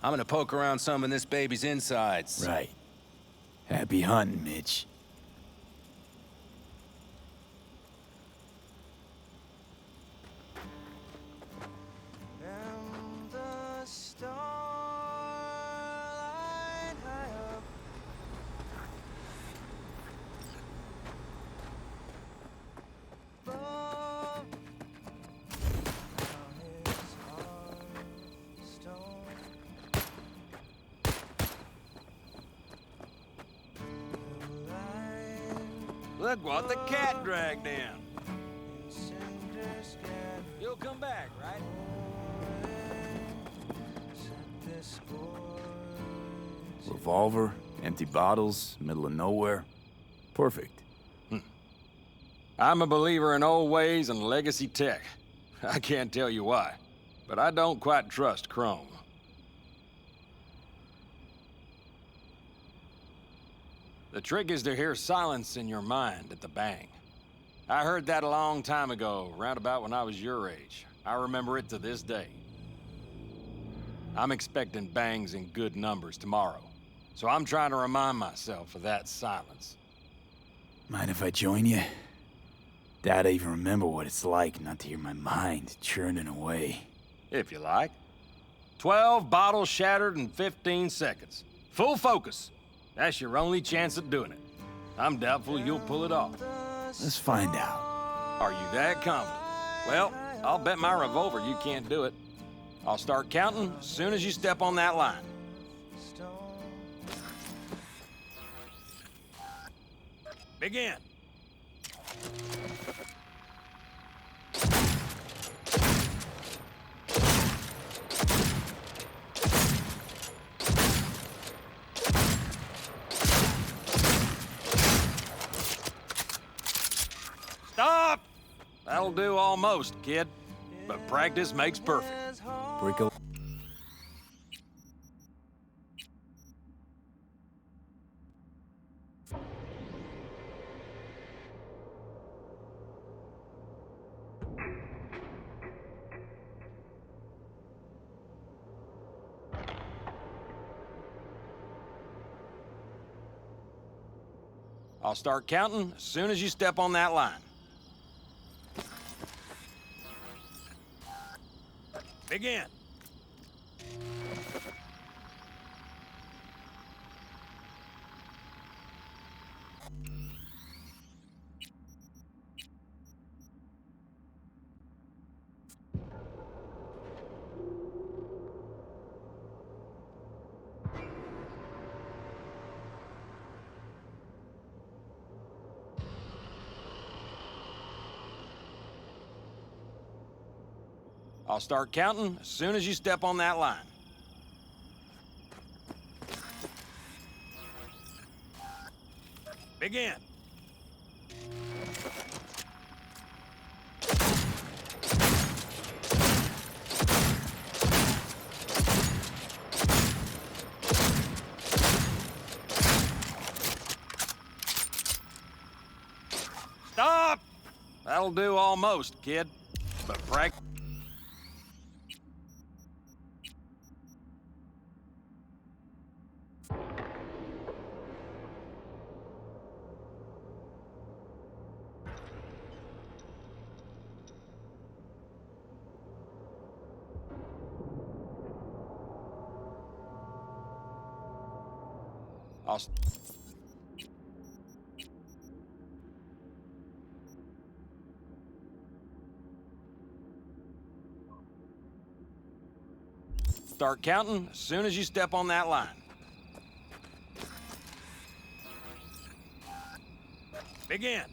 I'm gonna poke around some of this baby's insides. Right. Happy hunting, Mitch. Look what the cat dragged down. You'll come back, right? Revolver, empty bottles, middle of nowhere. Perfect. I'm a believer in old ways and legacy tech. I can't tell you why, but I don't quite trust Chrome. The trick is to hear silence in your mind at the bang. I heard that a long time ago, round about when I was your age. I remember it to this day. I'm expecting bangs in good numbers tomorrow, so I'm trying to remind myself of that silence. Mind if I join you? Doubt I even remember what it's like not to hear my mind churning away. If you like. 12 bottles shattered in 15 seconds. Full focus. That's your only chance at doing it. I'm doubtful you'll pull it off. Let's find out. Are you that confident? Well, I'll bet my revolver you can't do it. I'll start counting as soon as you step on that line. Begin. Stop! That'll do almost, kid. But practice makes perfect. Break a... I'll start counting as soon as you step on that line. Begin. I'll start counting as soon as you step on that line. Begin. Stop! That'll do almost, kid. But practice. I'll... Start counting as soon as you step on that line. Begin.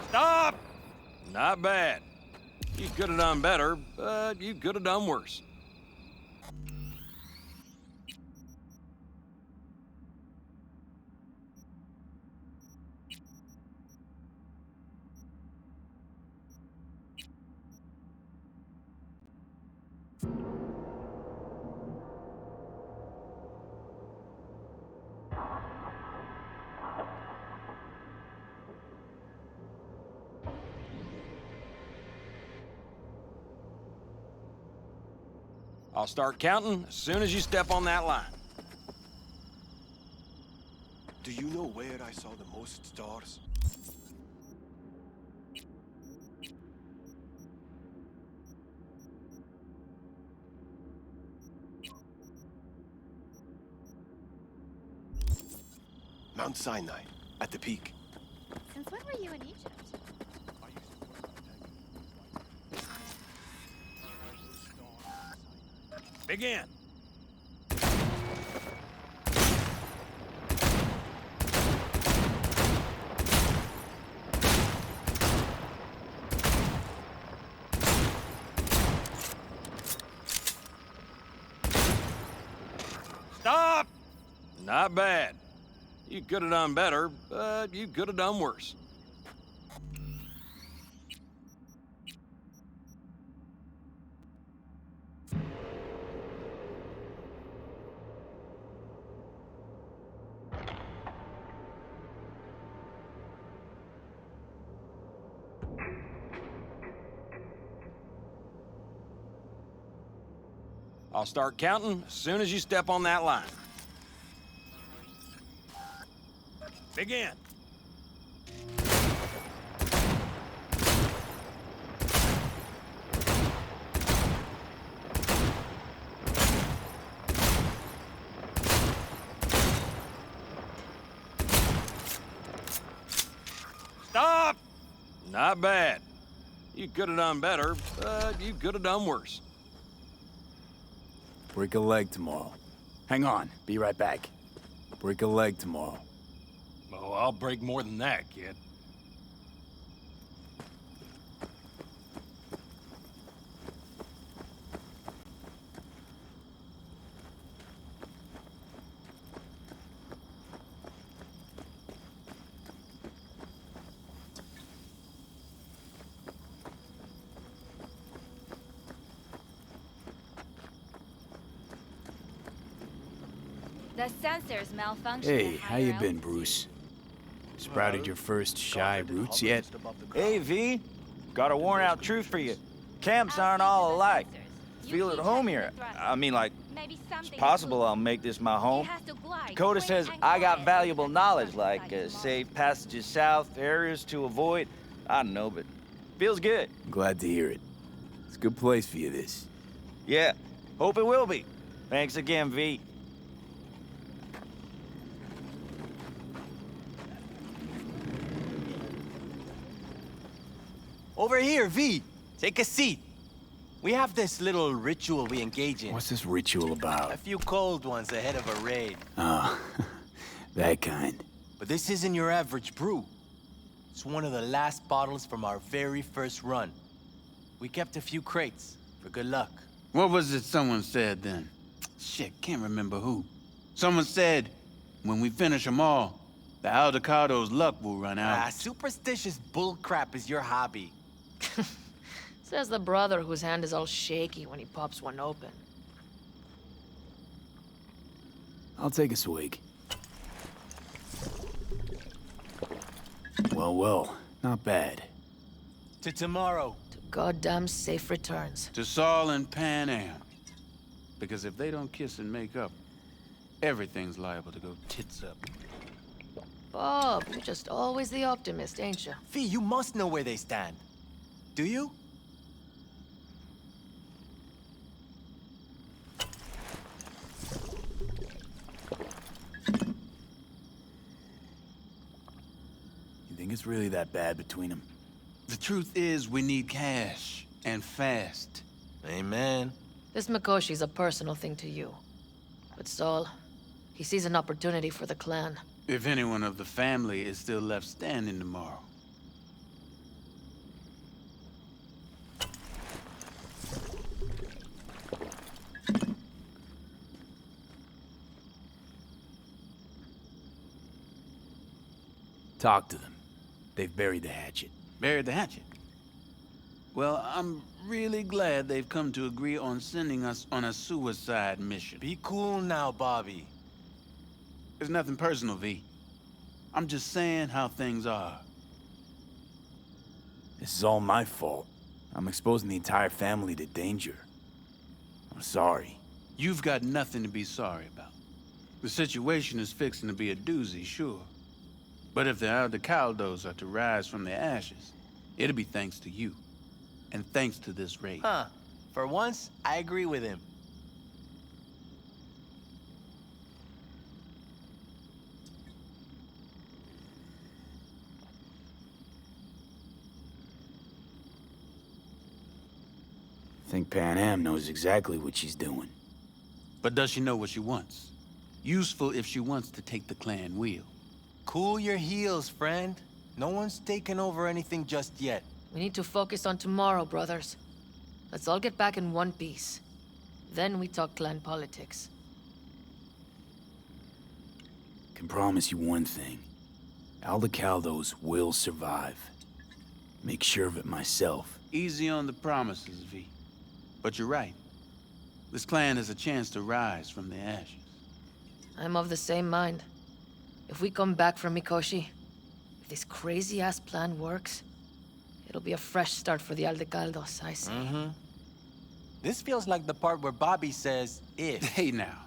Stop! Not bad. You could have done better, but you could have done worse. I'll start counting as soon as you step on that line. Do you know where I saw the most stars? Mount Sinai, at the peak. Since when were you in Egypt? Begin. Stop! Not bad. You could have done better, but you could have done worse. I'll start counting as soon as you step on that line. Begin. Stop! Not bad. You could have done better, but you could have done worse. Break a leg tomorrow. Hang on, be right back. Break a leg tomorrow. Oh, I'll break more than that, kid. The sensors malfunctioned. Hey, how you been, Bruce? Sprouted your first shy roots yet? Hey, V. Got a worn-out truth for you. Camps aren't all alike. Feel at home here. I mean, like, it's possible I'll make this my home. Dakota says I got valuable knowledge, like safe passages south, areas to avoid. I don't know, but feels good. I'm glad to hear it. It's a good place for you, this. Yeah, hope it will be. Thanks again, V. Over here, V. Take a seat. We have this little ritual we engage in. What's this ritual about? A few cold ones ahead of a raid. Oh, that kind. But this isn't your average brew. It's one of the last bottles from our very first run. We kept a few crates for good luck. What was it someone said then? Shit, can't remember who. Someone said, when we finish them all, the Aldecado's luck will run out. Superstitious bullcrap is your hobby. Says the brother whose hand is all shaky when he pops one open. I'll take a swig. Well, well, not bad. To tomorrow. To goddamn safe returns. To Saul and Panam. Because if they don't kiss and make up, everything's liable to go tits up. Bob, you're just always the optimist, ain't you? Fee, you must know where they stand. Do you? You think it's really that bad between them? The truth is, we need cash, and fast. Amen. This Mikoshi's a personal thing to you. But Saul, he sees an opportunity for the clan. If anyone of the family is still left standing tomorrow. Talk to them. They've buried the hatchet. Buried the hatchet? Well, I'm really glad they've come to agree on sending us on a suicide mission. Be cool now, Bobby. It's nothing personal, V. I'm just saying how things are. This is all my fault. I'm exposing the entire family to danger. I'm sorry. You've got nothing to be sorry about. The situation is fixing to be a doozy, sure. But if the Aldecaldos are to rise from their ashes, it'll be thanks to you. And thanks to this raid. Huh. For once, I agree with him. I think Panam knows exactly what she's doing. But does she know what she wants? Useful if she wants to take the clan wheel. Cool your heels, friend. No one's taken over anything just yet. We need to focus on tomorrow, brothers. Let's all get back in one piece. Then we talk clan politics. Can promise you one thing. Aldecaldos will survive. Make sure of it myself. Easy on the promises, V. But you're right. This clan has a chance to rise from their ashes. I'm of the same mind. If we come back from Mikoshi, if this crazy-ass plan works, it'll be a fresh start for the Aldecaldos, I say. Mm-hmm. This feels like the part where Bobby says, if. Hey now.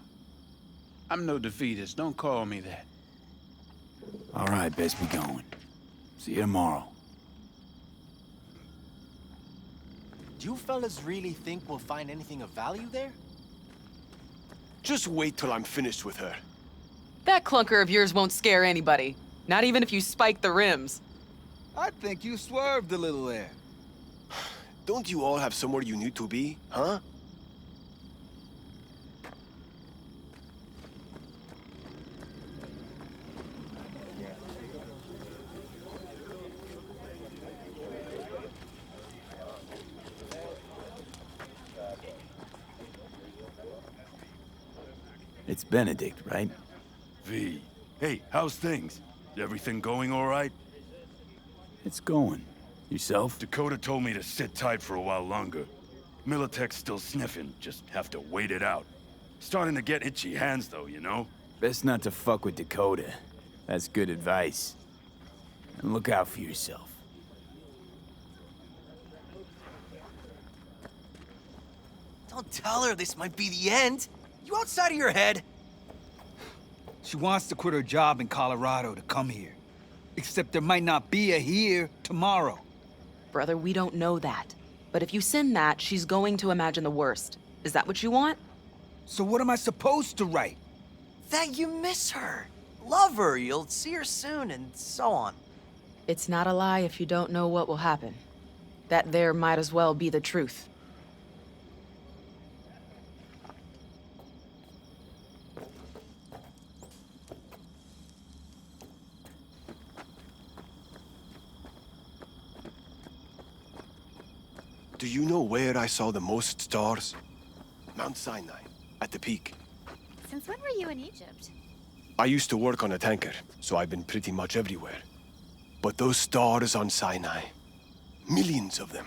I'm no defeatist, don't call me that. All right, best be going. See you tomorrow. Do you fellas really think we'll find anything of value there? Just wait till I'm finished with her. That clunker of yours won't scare anybody. Not even if you spike the rims. I think you swerved a little there. Don't you all have somewhere you need to be, huh? It's Benedict, right? V. Hey, how's things? Everything going all right? It's going. Yourself? Dakota told me to sit tight for a while longer. Militech's still sniffing, just have to wait it out. Starting to get itchy hands though, you know? Best not to fuck with Dakota. That's good advice. And look out for yourself. Don't tell her this might be the end. You outside of your head? She wants to quit her job in Colorado to come here. Except there might not be a here tomorrow. Brother, we don't know that. But if you send that, she's going to imagine the worst. Is that what you want? So what am I supposed to write? That you miss her. Love her, you'll see her soon, and so on. It's not a lie if you don't know what will happen. That there might as well be the truth. Do you know where I saw the most stars? Mount Sinai, at the peak. Since when were you in Egypt? I used to work on a tanker, so I've been pretty much everywhere. But those stars on Sinai, millions of them,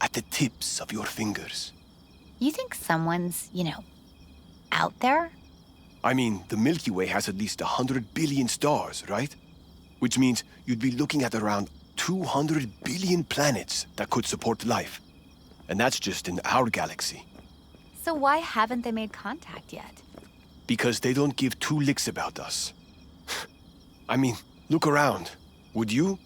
at the tips of your fingers. You think someone's, out there? I mean, the Milky Way has at least 100 billion stars, right? Which means you'd be looking at around 200 billion planets that could support life. And that's just in our galaxy. So why haven't they made contact yet? Because they don't give two licks about us. I mean, look around. Would you?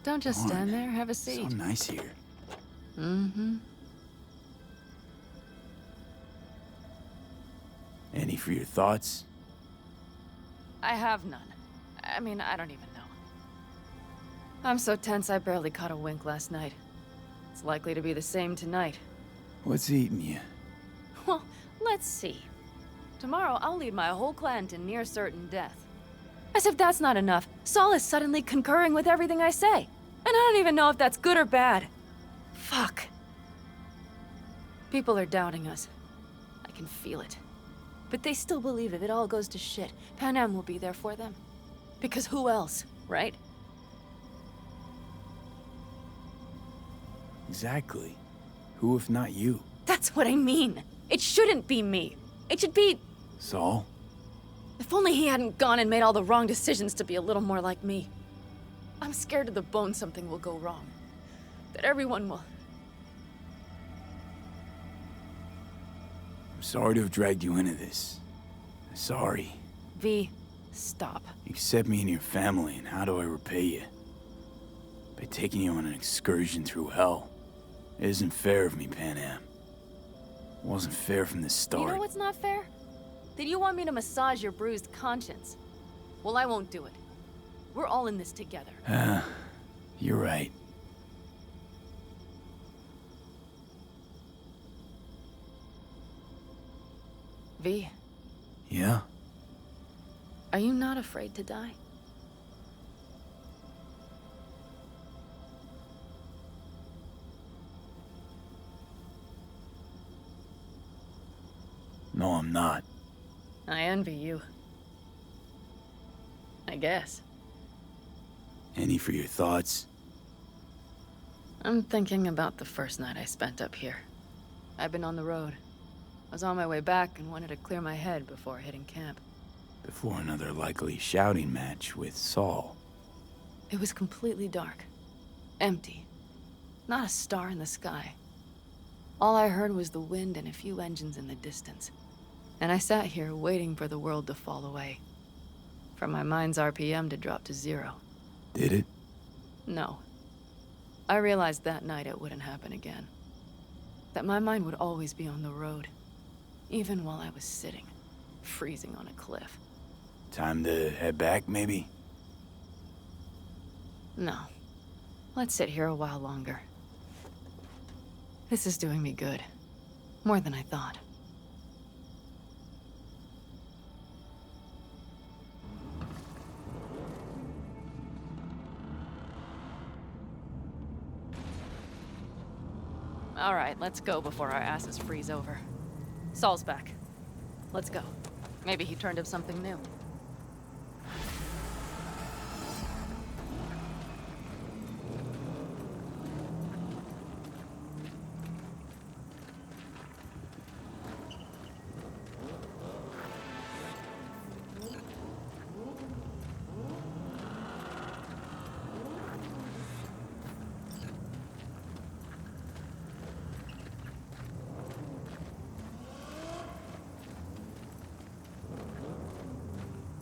Don't just stand there, have a seat. So nice here. Mm-hmm. Any for your thoughts? I have none. I mean, I don't even know. I'm so tense I barely caught a wink last night. It's likely to be the same tonight. What's eating you? Well, let's see. Tomorrow I'll lead my whole clan to near certain death. As if that's not enough, Saul is suddenly concurring with everything I say. And I don't even know if that's good or bad. Fuck. People are doubting us. I can feel it. But they still believe if it all goes to shit, Panam will be there for them. Because who else, right? Exactly. Who if not you? That's what I mean. It shouldn't be me. It should be... Saul? If only he hadn't gone and made all the wrong decisions to be a little more like me. I'm scared to the bone something will go wrong. That everyone will... I'm sorry to have dragged you into this. Sorry. V, stop. You accept me in your family, and how do I repay you? By taking you on an excursion through hell. It isn't fair of me, Panam. It wasn't fair from the start. You know what's not fair? That you want me to massage your bruised conscience. Well, I won't do it. We're all in this together. You're right. V. Yeah? Are you not afraid to die? No, I'm not. I envy you. I guess. Any for your thoughts? I'm thinking about the first night I spent up here. I've been on the road. I was on my way back and wanted to clear my head before hitting camp. Before another likely shouting match with Saul. It was completely dark. Empty. Not a star in the sky. All I heard was the wind and a few engines in the distance. And I sat here waiting for the world to fall away. For my mind's RPM to drop to 0. Did it? No. I realized that night it wouldn't happen again. That my mind would always be on the road. Even while I was sitting, freezing on a cliff. Time to head back, maybe? No. Let's sit here a while longer. This is doing me good. More than I thought. All right, let's go before our asses freeze over. Saul's back. Let's go. Maybe he turned up something new.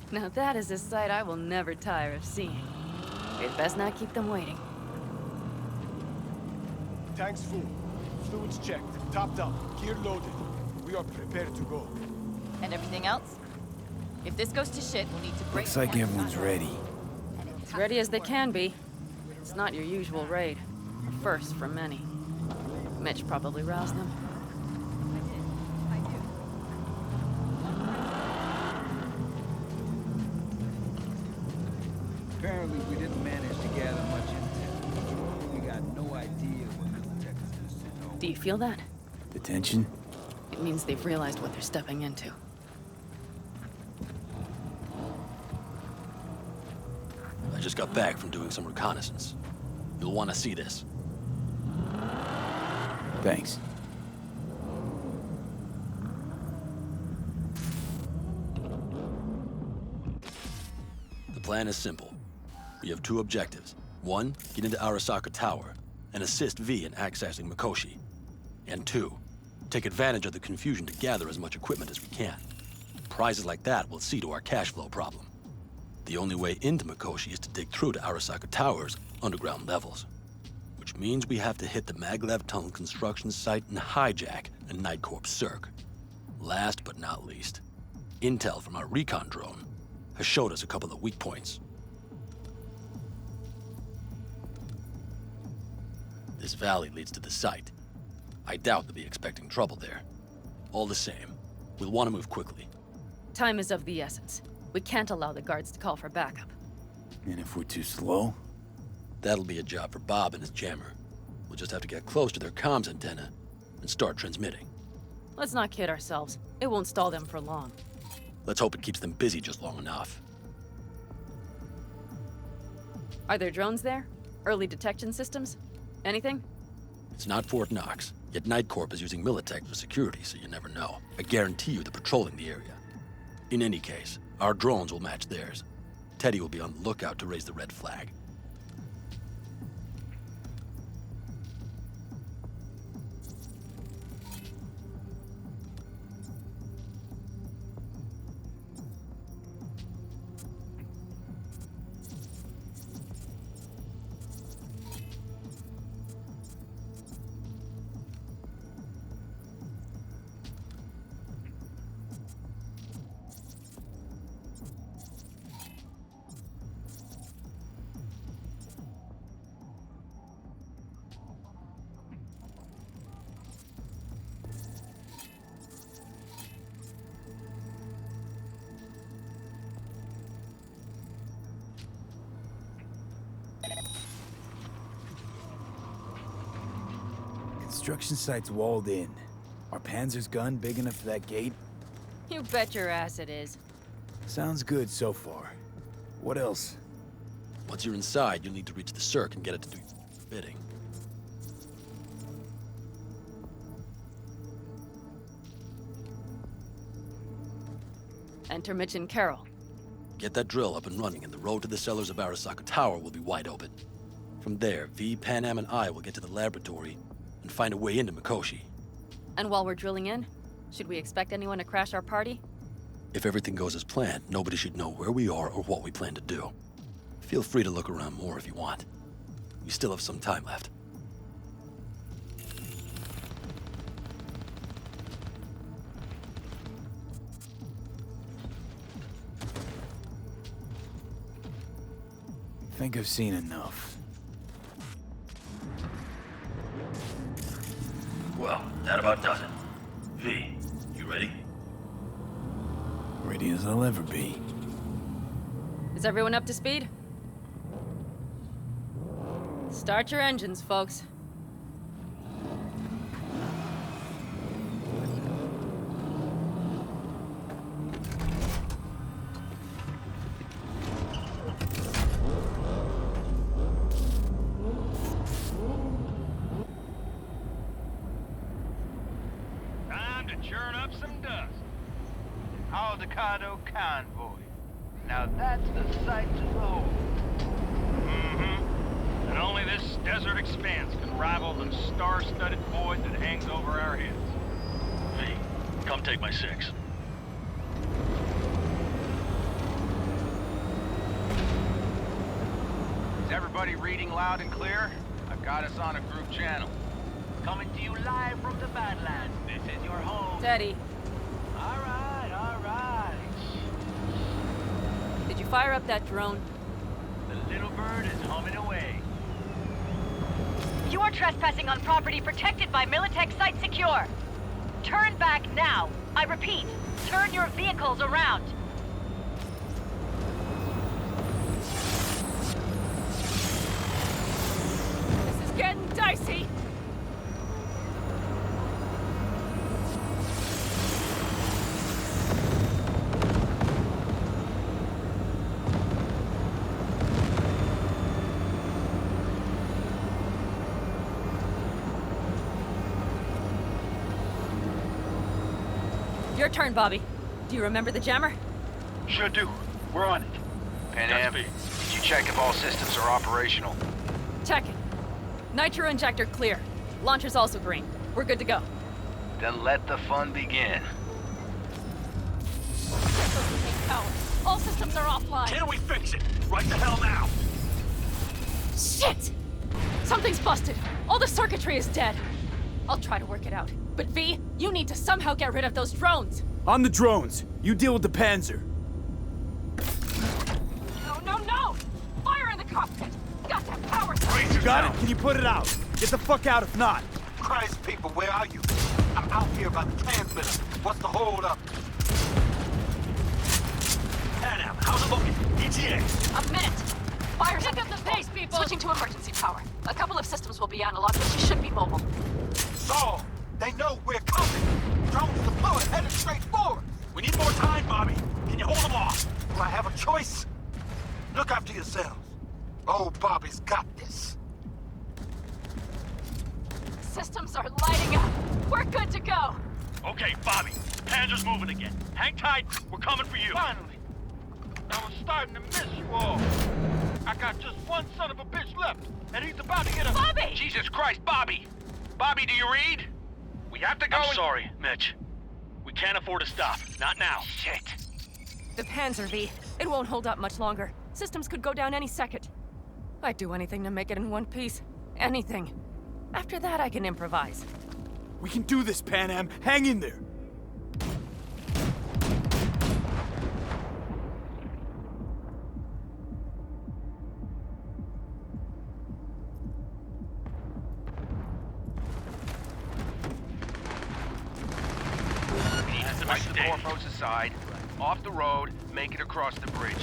Now that is a sight I will never tire of seeing. We'd best not keep them waiting. Tanks full. Fluids checked. Topped up. Gear loaded. We are prepared to go. And everything else? If this goes to shit, we'll need to break... Looks like everyone's ready. As ready as they can be. It's not your usual raid. A first for many. Mitch probably roused them. Apparently, we didn't manage to gather much intel. We got no idea what Militech is gonna send over. Do you feel that? Detention? It means they've realized what they're stepping into. I just got back from doing some reconnaissance. You'll want to see this. Thanks. The plan is simple. We have two objectives. One, get into Arasaka Tower and assist V in accessing Mikoshi. And two, take advantage of the confusion to gather as much equipment as we can. Prizes like that will see to our cash flow problem. The only way into Mikoshi is to dig through to Arasaka Tower's underground levels. Which means we have to hit the maglev tunnel construction site and hijack a Night Corps Cirque. Last but not least, intel from our recon drone has showed us a couple of weak points. This valley leads to the site. I doubt they'll be expecting trouble there. All the same, we'll want to move quickly. Time is of the essence. We can't allow the guards to call for backup. And if we're too slow? That'll be a job for Bob and his jammer. We'll just have to get close to their comms antenna and start transmitting. Let's not kid ourselves. It won't stall them for long. Let's hope it keeps them busy just long enough. Are there drones there? Early detection systems? Anything? It's not Fort Knox, yet Night Corp is using Militech for security, so you never know. I guarantee you they're patrolling the area. In any case, our drones will match theirs. Teddy will be on the lookout to raise the red flag. Construction site's walled in. Our Panzer's gun big enough for that gate? You bet your ass it is. Sounds good so far. What else? Once you're inside, you'll need to reach the Cirque and get it to do bidding. Enter Mitch and Carol. Get that drill up and running, and the road to the cellars of Arasaka Tower will be wide open. From there, V, Panam, and I will get to the laboratory and find a way into Mikoshi. And while we're drilling in, should we expect anyone to crash our party? If everything goes as planned, nobody should know where we are or what we plan to do. Feel free to look around more if you want. We still have some time left. Think I've seen enough. Well, that about does it. V, you ready? Ready as I'll ever be. Is everyone up to speed? Start your engines, folks. Time to churn up some dust. Aldecado convoy. Now that's the sight to behold. Mm-hmm. And only this desert expanse can rival the star-studded void that hangs over our heads. V, come take my 6. Is everybody reading loud and clear? I've got us on a group channel. Coming to you live from the Badlands. This is your home. Teddy. All right, all right. Did you fire up that drone? The little bird is humming away. You are trespassing on property protected by Militech Site Secure. Turn back now. I repeat, turn your vehicles around. This is getting dicey. Your turn, Bobby. Do you remember the jammer? Sure do. We're on it. Panam, did you check if all systems are operational? Check it. Nitro injector clear. Launcher's also green. We're good to go. Then let the fun begin. All systems are offline. Can we fix it? Right the hell now! Shit! Something's busted. All the circuitry is dead. I'll try to work it out. But V, you need to somehow get rid of those drones. On the drones. You deal with the Panzer. No! Fire in the cockpit! Got that power! You got it? Can you put it out? Get the fuck out if not. Christ, people, where are you? I'm out here by the transmitter. What's the hold up? Panam, how's it looking? ETA. A minute! Fire pick up the pace, people! Switching to emergency power. A couple of systems will be analog, but you should be mobile. Saul, they know we're coming. Drones deployed, headed straight forward. We need more time, Bobby. Can you hold them off? Do I have a choice? Look after yourselves. Old Bobby's got this. Systems are lighting up. We're good to go. Okay, Bobby. Panzer's moving again. Hang tight. We're coming for you. Finally. I was starting to miss you all. I got just one son of a bitch left, and he's about to get a... Bobby! Jesus Christ, Bobby! Bobby, do you read? We have to go. I'm sorry, Mitch. We can't afford to stop. Not now. Shit. The Panzer V. It won't hold up much longer. Systems could go down any second. I'd do anything to make it in one piece. Anything. After that, I can improvise. We can do this, Panam. Hang in there. Wipe the corpos aside, off the road, make it across the bridge.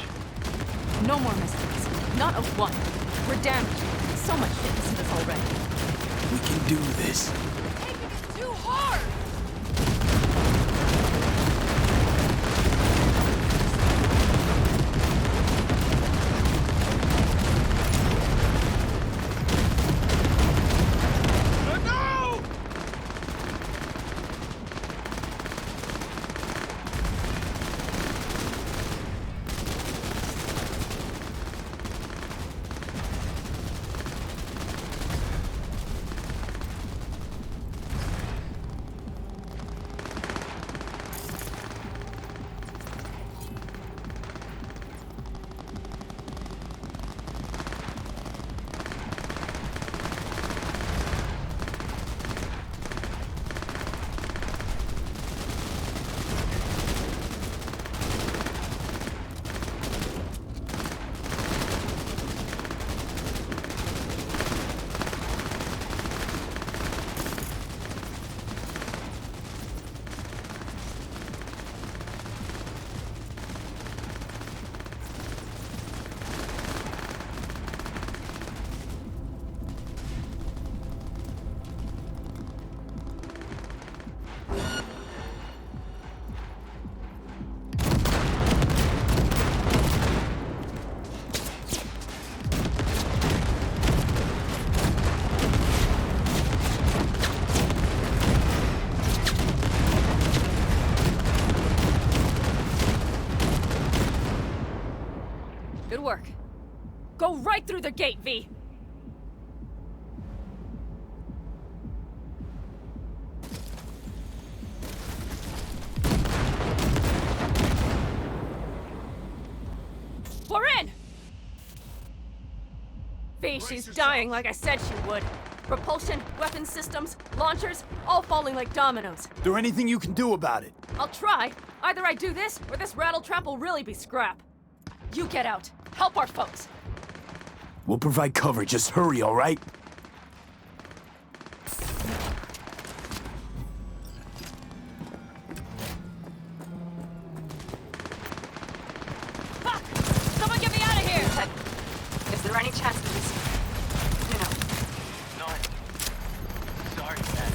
No more mysteries. Not a one. We're damaged. So much shit to this already. We can do this. Taking it too hard! Good work. Go right through the gate, V. We're in! V, she's dying like I said she would. Propulsion, weapon systems, launchers, all falling like dominoes. There anything you can do about it? I'll try. Either I do this, or this rattletrap will really be scrap. You get out. Help our folks. We'll provide cover, just hurry, all right? Fuck! Someone get me out of here! Is there any chance that this... You know... None. Sorry, man.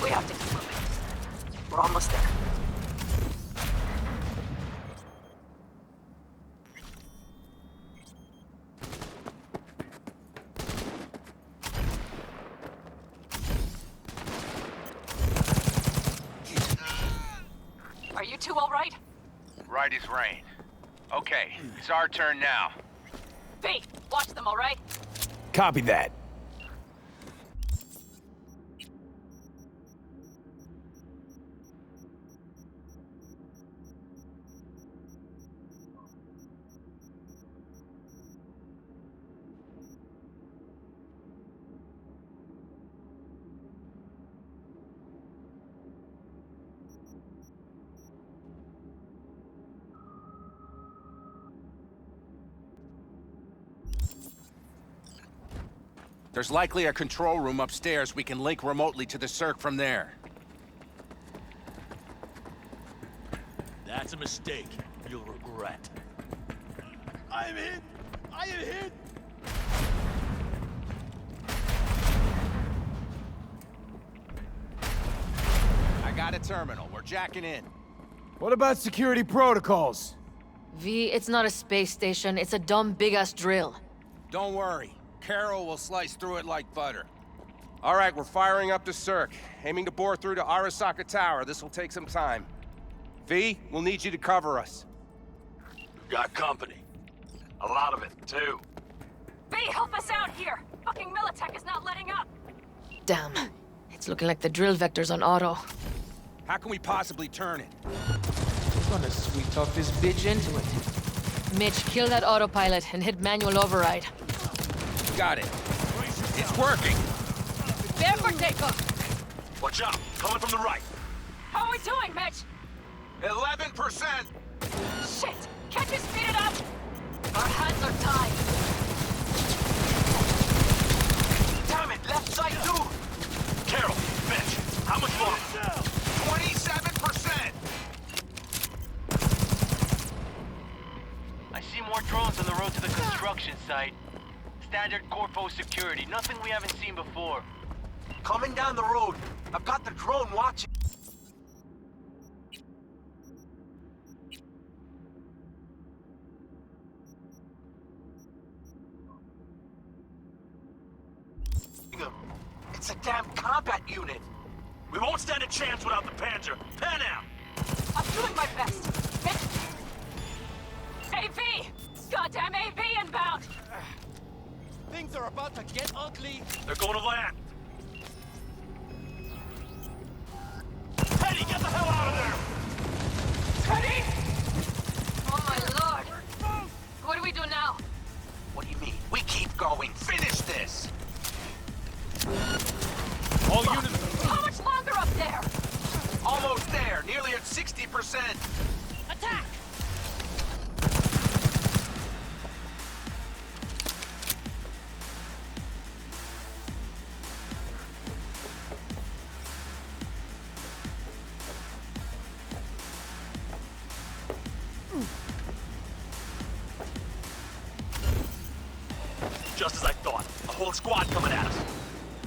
We have to keep moving. We're almost there. Are you two all right? Right as rain. Okay, it's our turn now. V, watch them, all right? Copy that. There's likely a control room upstairs. We can link remotely to the circ from there. That's a mistake you'll regret. I am hit! I am hit! I got a terminal. We're jacking in. What about security protocols? V, it's not a space station. It's a dumb big-ass drill. Don't worry. Carol will slice through it like butter. All right, we're firing up the circ. Aiming to bore through to Arasaka Tower. This will take some time. V, we'll need you to cover us. We've got company. A lot of it, too. V, help us out here! Fucking Militech is not letting up! Damn. It's looking like the drill vector's on auto. How can we possibly turn it? We're gonna sweet talk this bitch into it. Mitch, kill that autopilot and hit manual override. Got it. It's working. Prepare for takeoff! Watch out! Coming from the right. How are we doing, Mitch? 11%! Shit! Can't you speed it up? Our hands are tied. Damn it! Left side too! Carol, Mitch, how much longer? 27%! I see more drones on the road to the construction site. Standard corpo security, nothing we haven't seen before. Coming down the road. I've got the drone watching. It's a damn combat unit. We won't stand a chance without the Panzer. Panam! I'm doing my best. AV! Goddamn AV inbound! Things are about to get ugly. They're going to land. Teddy, get the hell out of there! Teddy! Oh my lord! What do we do now? What do you mean? We keep going. Finish this! All units... How much longer up there? Almost there. Nearly at 60%. Attack! Just as I thought. A whole squad coming at us.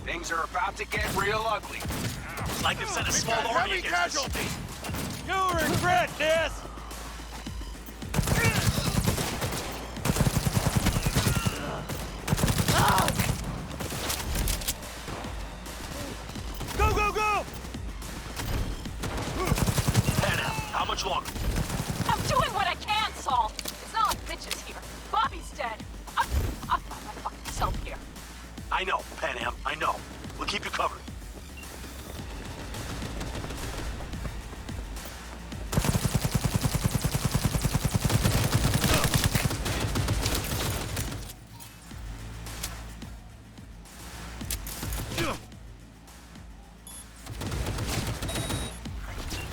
Things are about to get real ugly. It's like they've sent a small army against us. You'll regret this! Go, go, go! Panam, how much longer? I'm doing what I can, Saul. It's not like bitches here. Bobby's dead. I'm by my fucking self here. I know, Panam, I know. We'll keep you covered.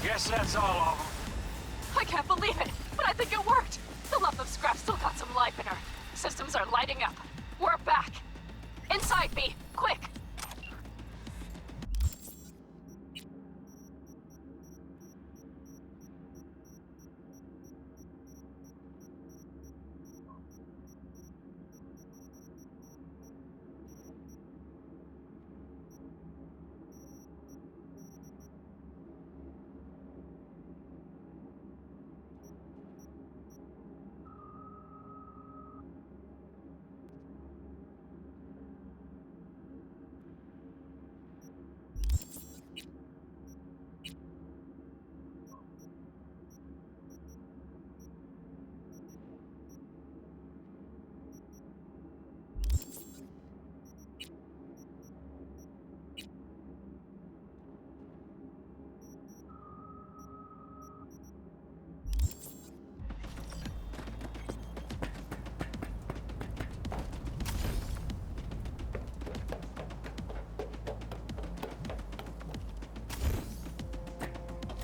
Guess that's all of them. I can't believe it, but I think it worked. The lump of scrap still got some life in her. Systems are lighting up. We're back! Inside, V! Quick!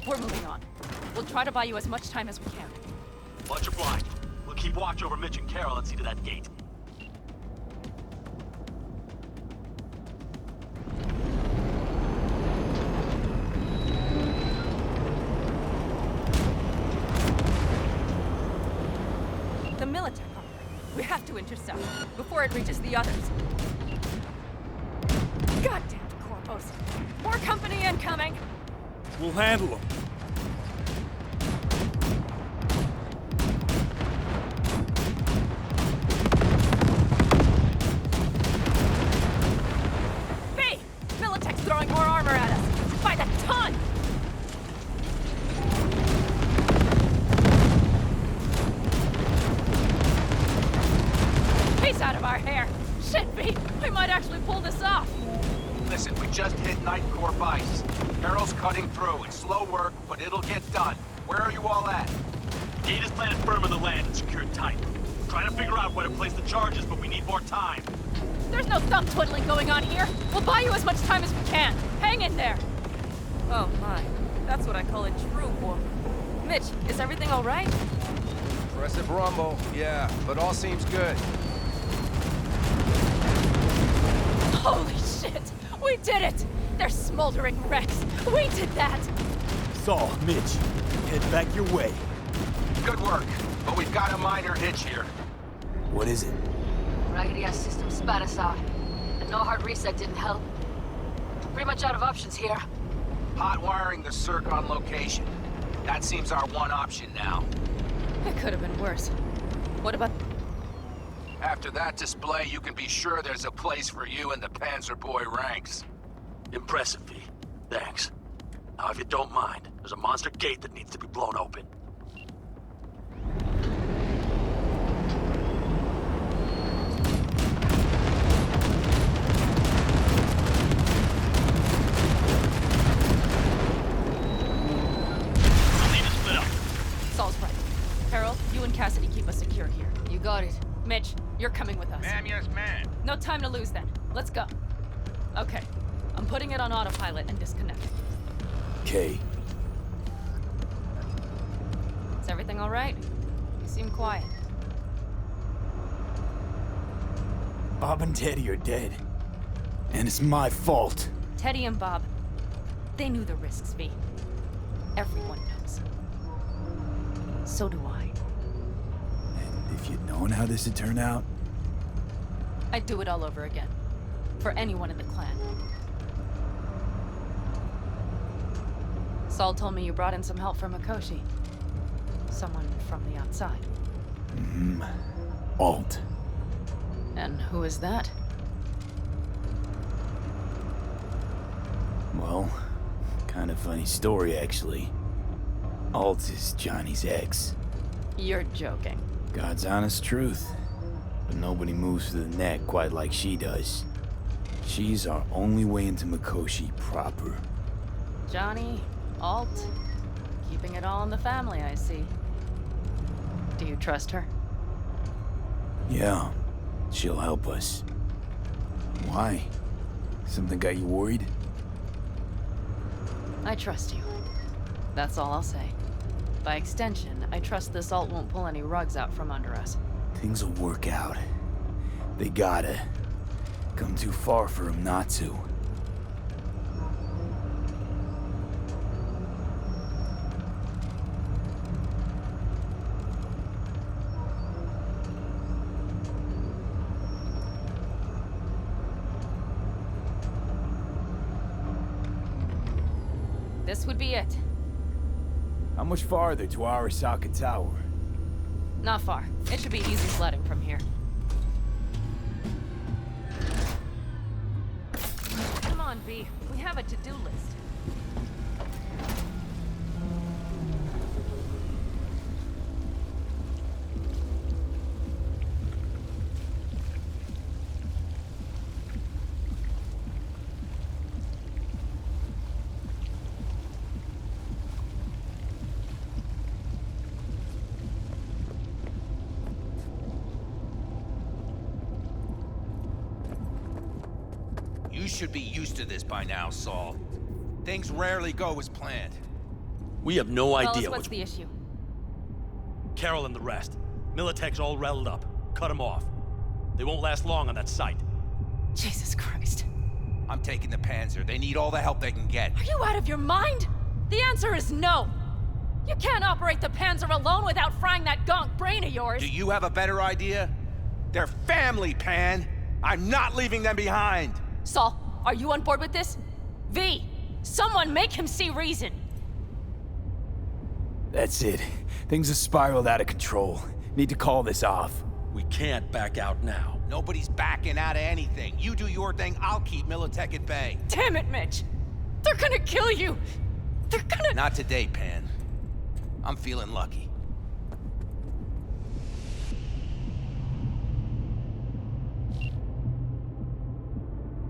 We're moving on. We'll try to buy you as much time as we can. Watch your blind. We'll keep watch over Mitch and Carol and see to that gate. The Militech armor. We have to intercept before it reaches the others. Goddamn corpos. More company incoming! We'll handle them. B! Militech's throwing more armor at us! By the ton! He's out of our hair! Shit, B! We might actually pull this off! Listen, we just hit Night Core Vice. Carol's cutting through. It's slow work, but it'll get done. Where are you all at? Gate is planted firm in the land and secured tight. We're trying to figure out where to place the charges, but we need more time. There's no thumb twiddling going on here. We'll buy you as much time as we can. Hang in there. Oh my, that's what I call a true war. Mitch, is everything all right? Impressive rumble, yeah, but all seems good. Holy shit! We did it! They're smoldering wrecks. We did that! Saul, Mitch, head back your way. Good work, but we've got a minor hitch here. What is it? Raggedy-ass system spat us out. And no hard reset didn't help. Pretty much out of options here. Hot wiring the circ on location. That seems our one option now. It could have been worse. What about... After that display, you can be sure there's a place for you in the Panzer Boy ranks. Impressive, V. Thanks. Now, if you don't mind, there's a monster gate that needs to be blown open. We'll need to split up. Saul's right. Carol, you and Cassidy keep us secure here. You got it. Mitch, you're coming with us. Ma'am, yes, ma'am. No time to lose then. Let's go. Okay. I'm putting it on autopilot and disconnecting. Okay. Is everything all right? You seem quiet. Bob and Teddy are dead. And it's my fault. Teddy and Bob, they knew the risks, V. Everyone knows. So do I. And if you'd known how this would turn out, I'd do it all over again. For anyone in the clan. Saul told me you brought in some help from Mikoshi. Someone from the outside. Alt. And who is that? Well, kind of funny story, actually. Alt is Johnny's ex. You're joking. God's honest truth. But nobody moves to the neck quite like she does. She's our only way into Mikoshi proper. Johnny, Alt, keeping it all in the family, I see. Do you trust her? Yeah, she'll help us. Why? Something got you worried? I trust you. That's all I'll say. By extension, I trust this Alt won't pull any rugs out from under us. Things will work out. They gotta. Come too far for them not to. This would be it. How much farther to Arasaka Tower? Not far. It should be easy sledding from here. Come on, V. We have a to-do list. You should be used to this by now, Saul. Things rarely go as planned. We have no idea What's the issue? Carol and the rest. Militech's all riled up. Cut them off. They won't last long on that site. Jesus Christ. I'm taking the Panzer. They need all the help they can get. Are you out of your mind? The answer is no. You can't operate the Panzer alone without frying that gonk brain of yours. Do you have a better idea? They're family, Pan. I'm not leaving them behind. Saul, are you on board with this? V, someone make him see reason. That's it. Things have spiraled out of control. Need to call this off. We can't back out now. Nobody's backing out of anything. You do your thing, I'll keep Militech at bay. Damn it, Mitch. They're gonna kill you. They're gonna... Not today, Pan. I'm feeling lucky.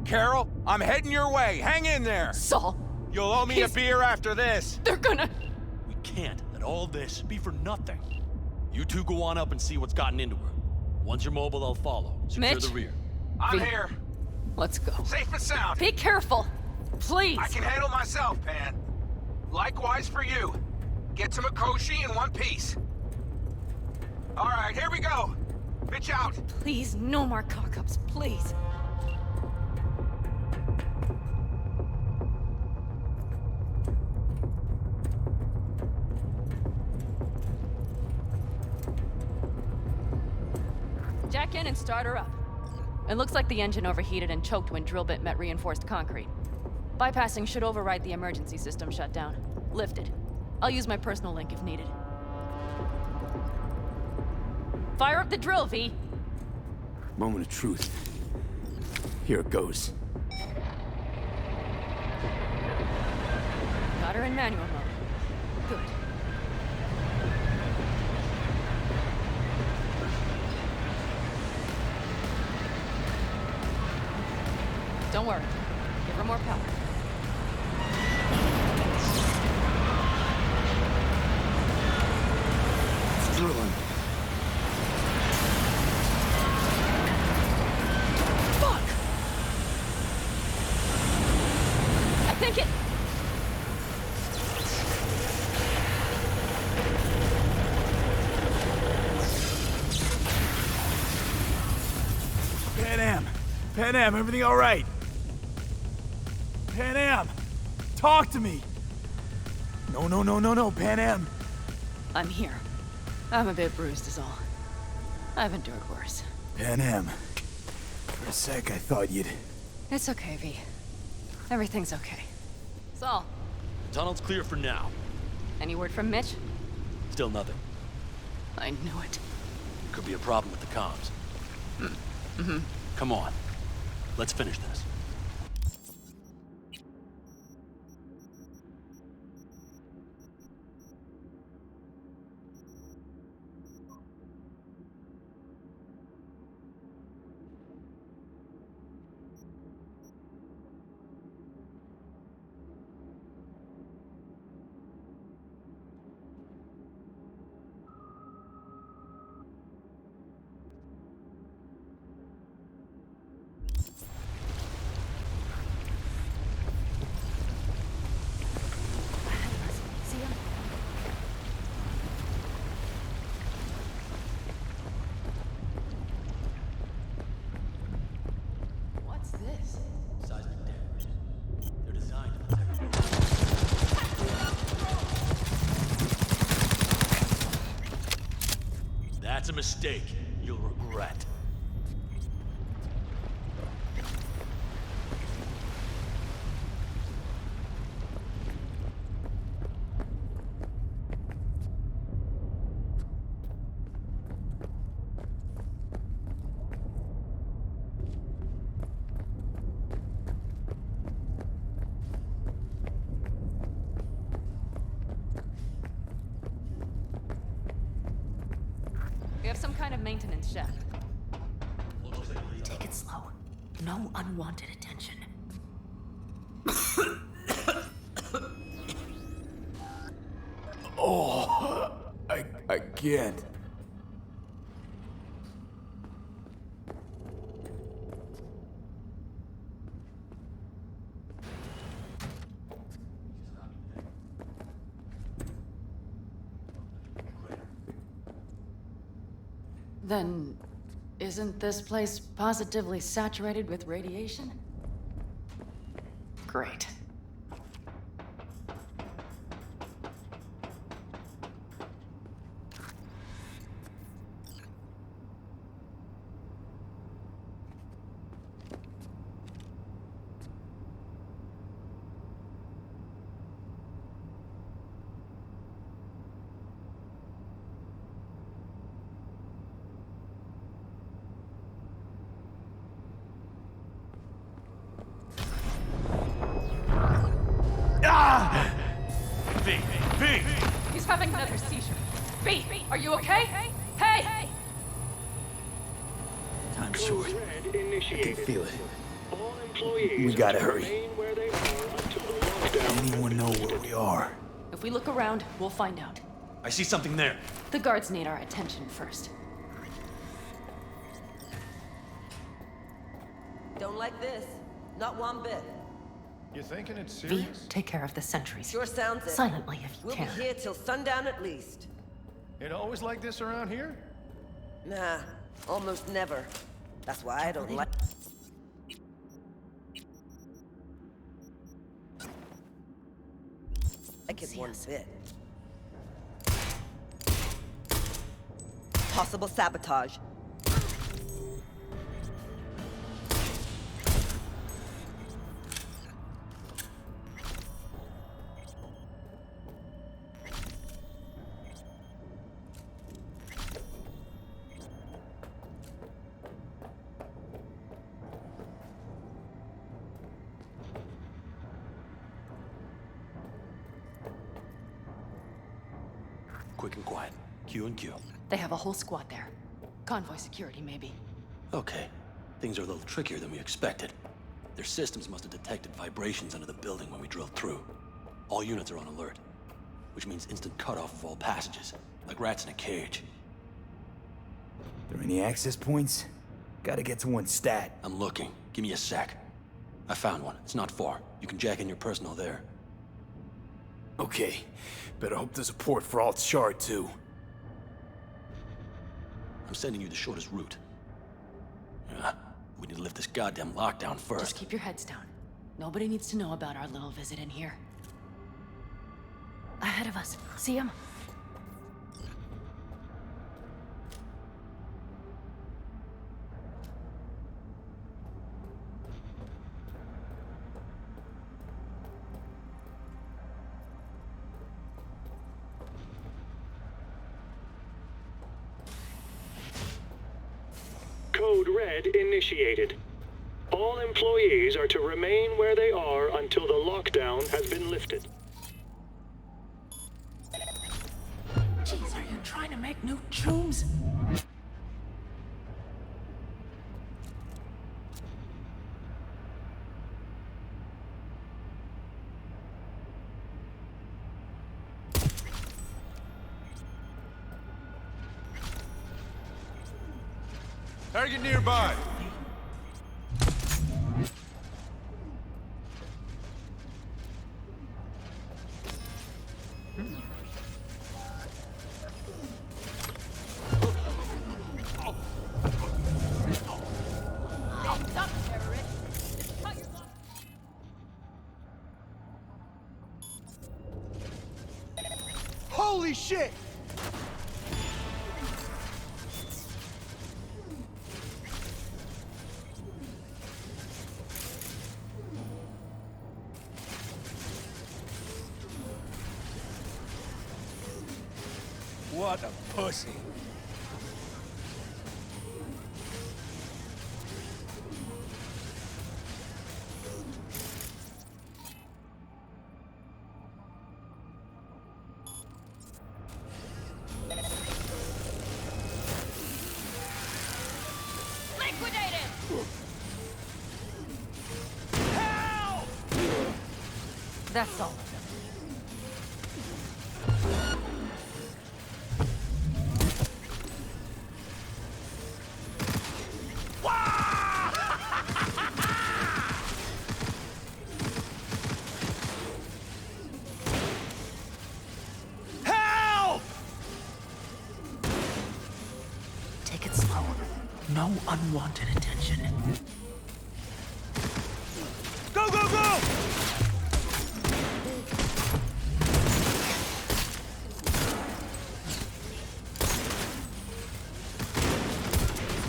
Carol, I'm heading your way. Hang in there. Saul. You'll owe me a beer after this. They're gonna... We can't let all this be for nothing. You two go on up and see what's gotten into her. Once you're mobile, I'll follow. Secure Mitch? the rear. I'm V. here. Let's go. Safe and sound. Be careful. Please. I can handle myself, Pan. Likewise for you. Get to Mikoshi in one piece. All right, here we go. Pitch out. Please, no more cock-ups, please. Jack in and start her up. It looks like the engine overheated and choked when drill bit met reinforced concrete. Bypassing should override the emergency system shutdown. Lifted. I'll use my personal link if needed. Fire up the drill, V. Moment of truth. Here it goes. Got her in manual mode. Good. Don't worry. Give her more power. It's drilling. Fuck! I think it... Panam, everything all right? Panam, talk to me. No, Panam. I'm here. I'm a bit bruised is all. I've endured worse. Panam, for a sec I thought you'd... It's okay, V. Everything's okay. Saul, The tunnel's clear for now. any word from Mitch? Still nothing. I knew it. Could be a problem with the comms. Mm-hmm. Come on. Let's finish this. That's a mistake. You'll regret. We have some kind of maintenance shaft. Take it slow. No unwanted attention. Oh, I can't. Then, isn't this place positively saturated with radiation? Great. He's having another seizure. B, are you okay? Hey! Time's short. I can feel it. We gotta hurry. Anyone know where we are? If we look around, we'll find out. I see something there. The guards need our attention first. Don't like this. Not one bit. You thinking it's V, serious? take care of the sentries. Sure sounds it. Silently, if you We'll can. be here till sundown at least. It always like this around here? Nah, almost never. That's why I don't like... Like it one bit. Possible sabotage. Quick and quiet. Q and Q. They have a whole squad there. Convoy security, maybe. Okay. Things are a little trickier than we expected. Their systems must have detected vibrations under the building when we drilled through. All units are on alert, which means instant cutoff of all passages, like rats in a cage. There any access points? Gotta get to one stat. I'm looking. Give me a sec. I found one. It's not far. You can jack in your personal there. Okay. Better hope there's a port for Alt Shard, too. I'm sending you the shortest route. We need to lift this goddamn lockdown first. Just keep your heads down. Nobody needs to know about our little visit in here. Ahead of us. See him? Code Red initiated. All employees are to remain where they are until the lockdown has been lifted. Jeez, are you trying to make new chooms? Target nearby. Holy shit! What a pussy. Liquidated! Help! That's all. Help! Take it slow. No unwanted attention. Go, go, go!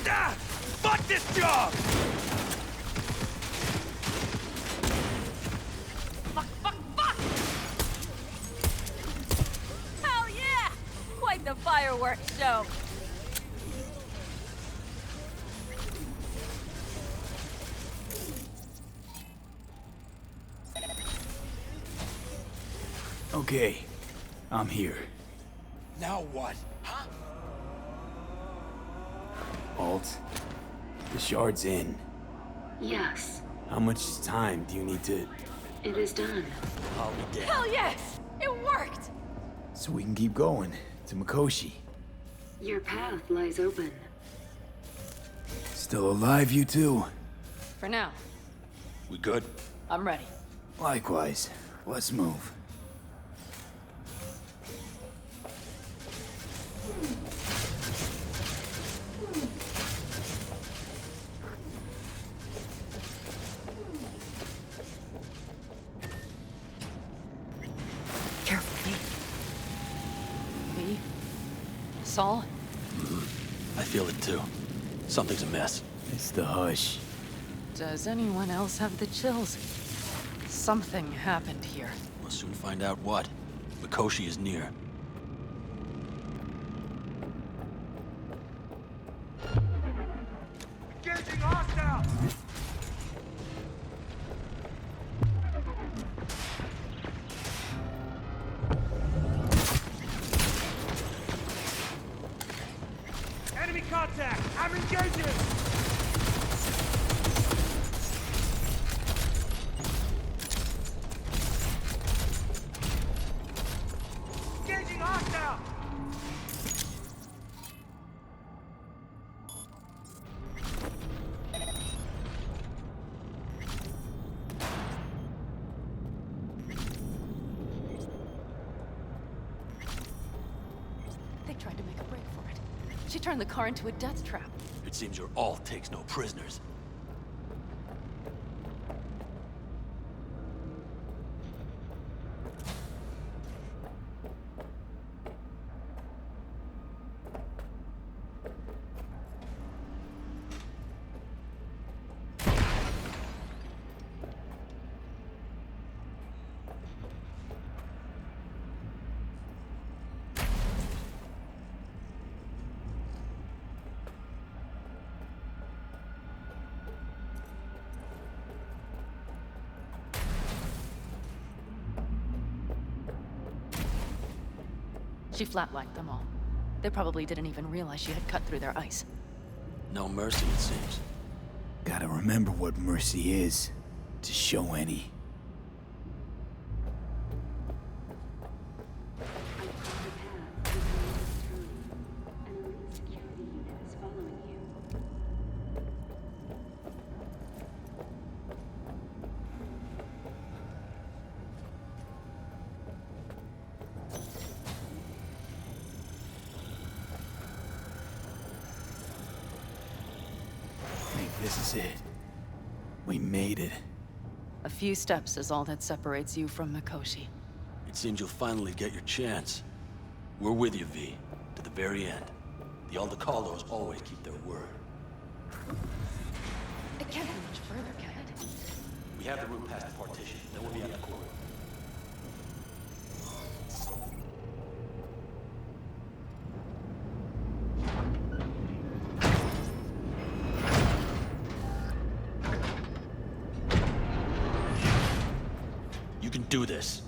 Ah! Fuck this job! Fuck, fuck, fuck! Hell yeah! Quite the fireworks show. Okay, I'm here. Now what? Huh? Alt, the shard's in. Yes, How much time do you need to... it is done. I'll be damned. Hell yes! It worked! So we can keep going to Mikoshi. Your path lies open. Still alive, you two? For now, We good? I'm ready. Likewise. Let's move. Careful, V. Saul? I feel it too. Something's amiss. It's the hush. Does anyone else have the chills? Something happened here. We'll soon find out what. Mikoshi is near. Engaging hostile! Enemy contact! I'm engaging! Engaging hostile! They tried to make a break for it. She turned the car into a death trap. It seems your alt takes no prisoners. She flatlined them all. They probably didn't even realize she had cut through their ice. No mercy, it seems. Gotta remember what mercy is, to show any. I think this is it. We made it. A few steps is all that separates you from Mikoshi. It seems you'll finally get your chance. We're with you, V, to the very end. The Aldecaldos always keep their word. It can't be much further, can it? We have the route past the partition, then we'll be at the corner. do this.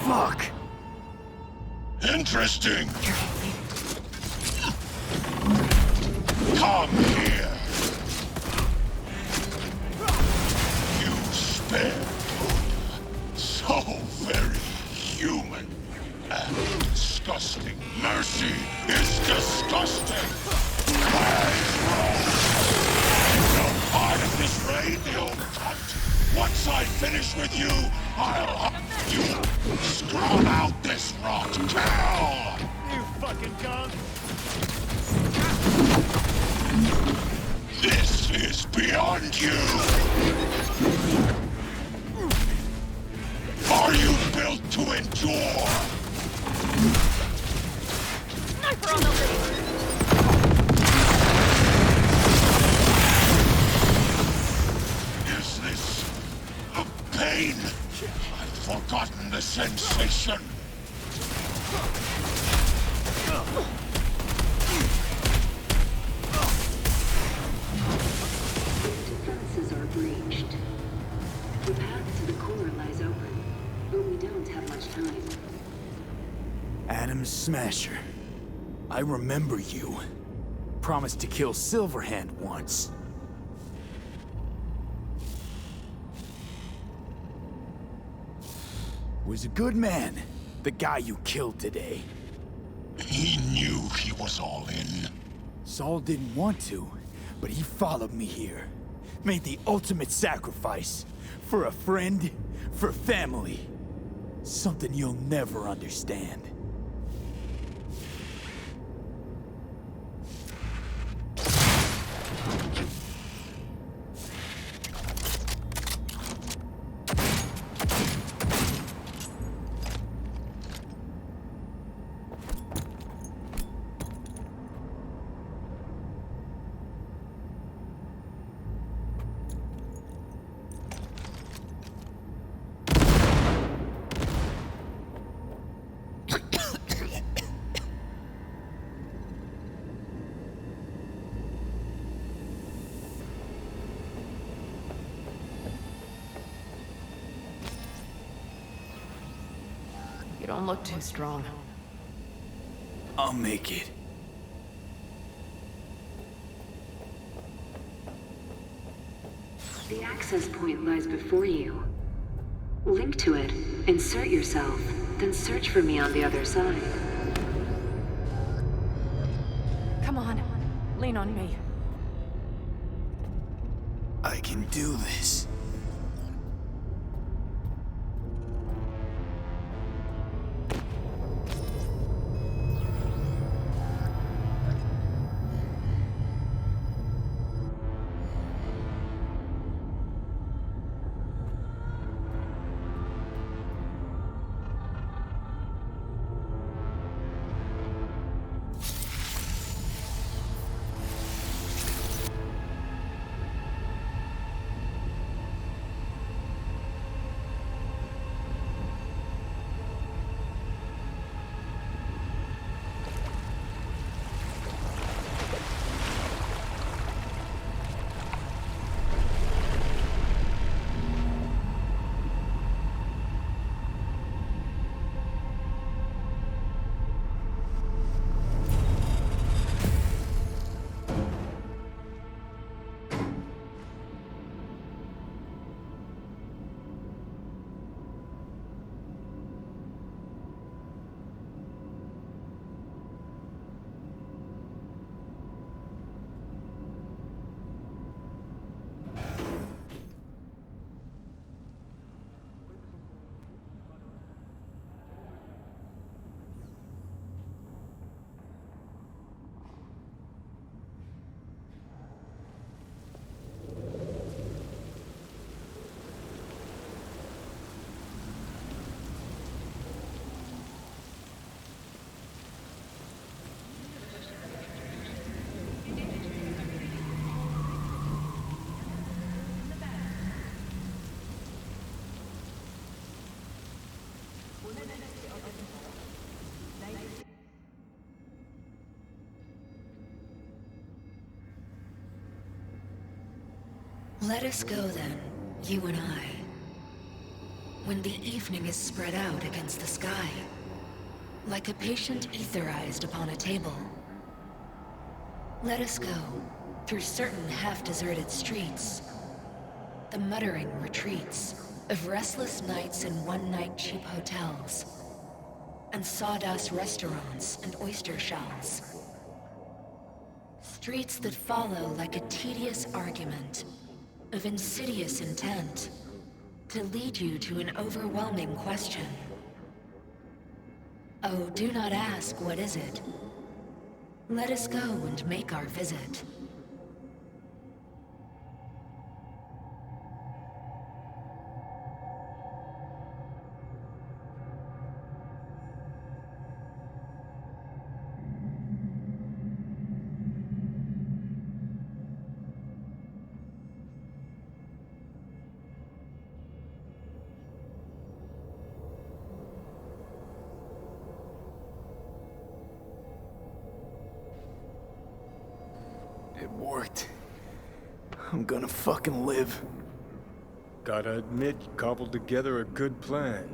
Fuck! Interesting. Come here. You spare good. So very human and disgusting. Mercy is disgusting. No part of this raid, you cunt. Once I finish with you, I'll up you. Scrub out this rot cow. You fucking cunt! This is beyond you! Are you built to endure? Sniper on the lead! Is this a pain? I've forgotten the sensation. Defenses are breached. The path to the core lies open, but we don't have much time. Adam Smasher. I remember you. Promised to kill Silverhand once. Was a good man, the guy you killed today. He knew he was all in. Saul didn't want to, but he followed me here. Made the ultimate sacrifice. For a friend, for family. Something you'll never understand. You don't look too strong. I'll make it. The access point lies before you. Link to it, insert yourself, then search for me on the other side. Come on, lean on me. I can do this. Let us go then, you and I. When the evening is spread out against the sky, like a patient etherized upon a table. Let us go through certain half-deserted streets, the muttering retreats of restless nights in one-night cheap hotels, and sawdust restaurants and oyster shells. Streets that follow like a tedious argument of insidious intent to lead you to an overwhelming question. Oh, do not ask, what is it? Let us go and make our visit. It worked. I'm gonna fucking live. Gotta admit, you cobbled together a good plan.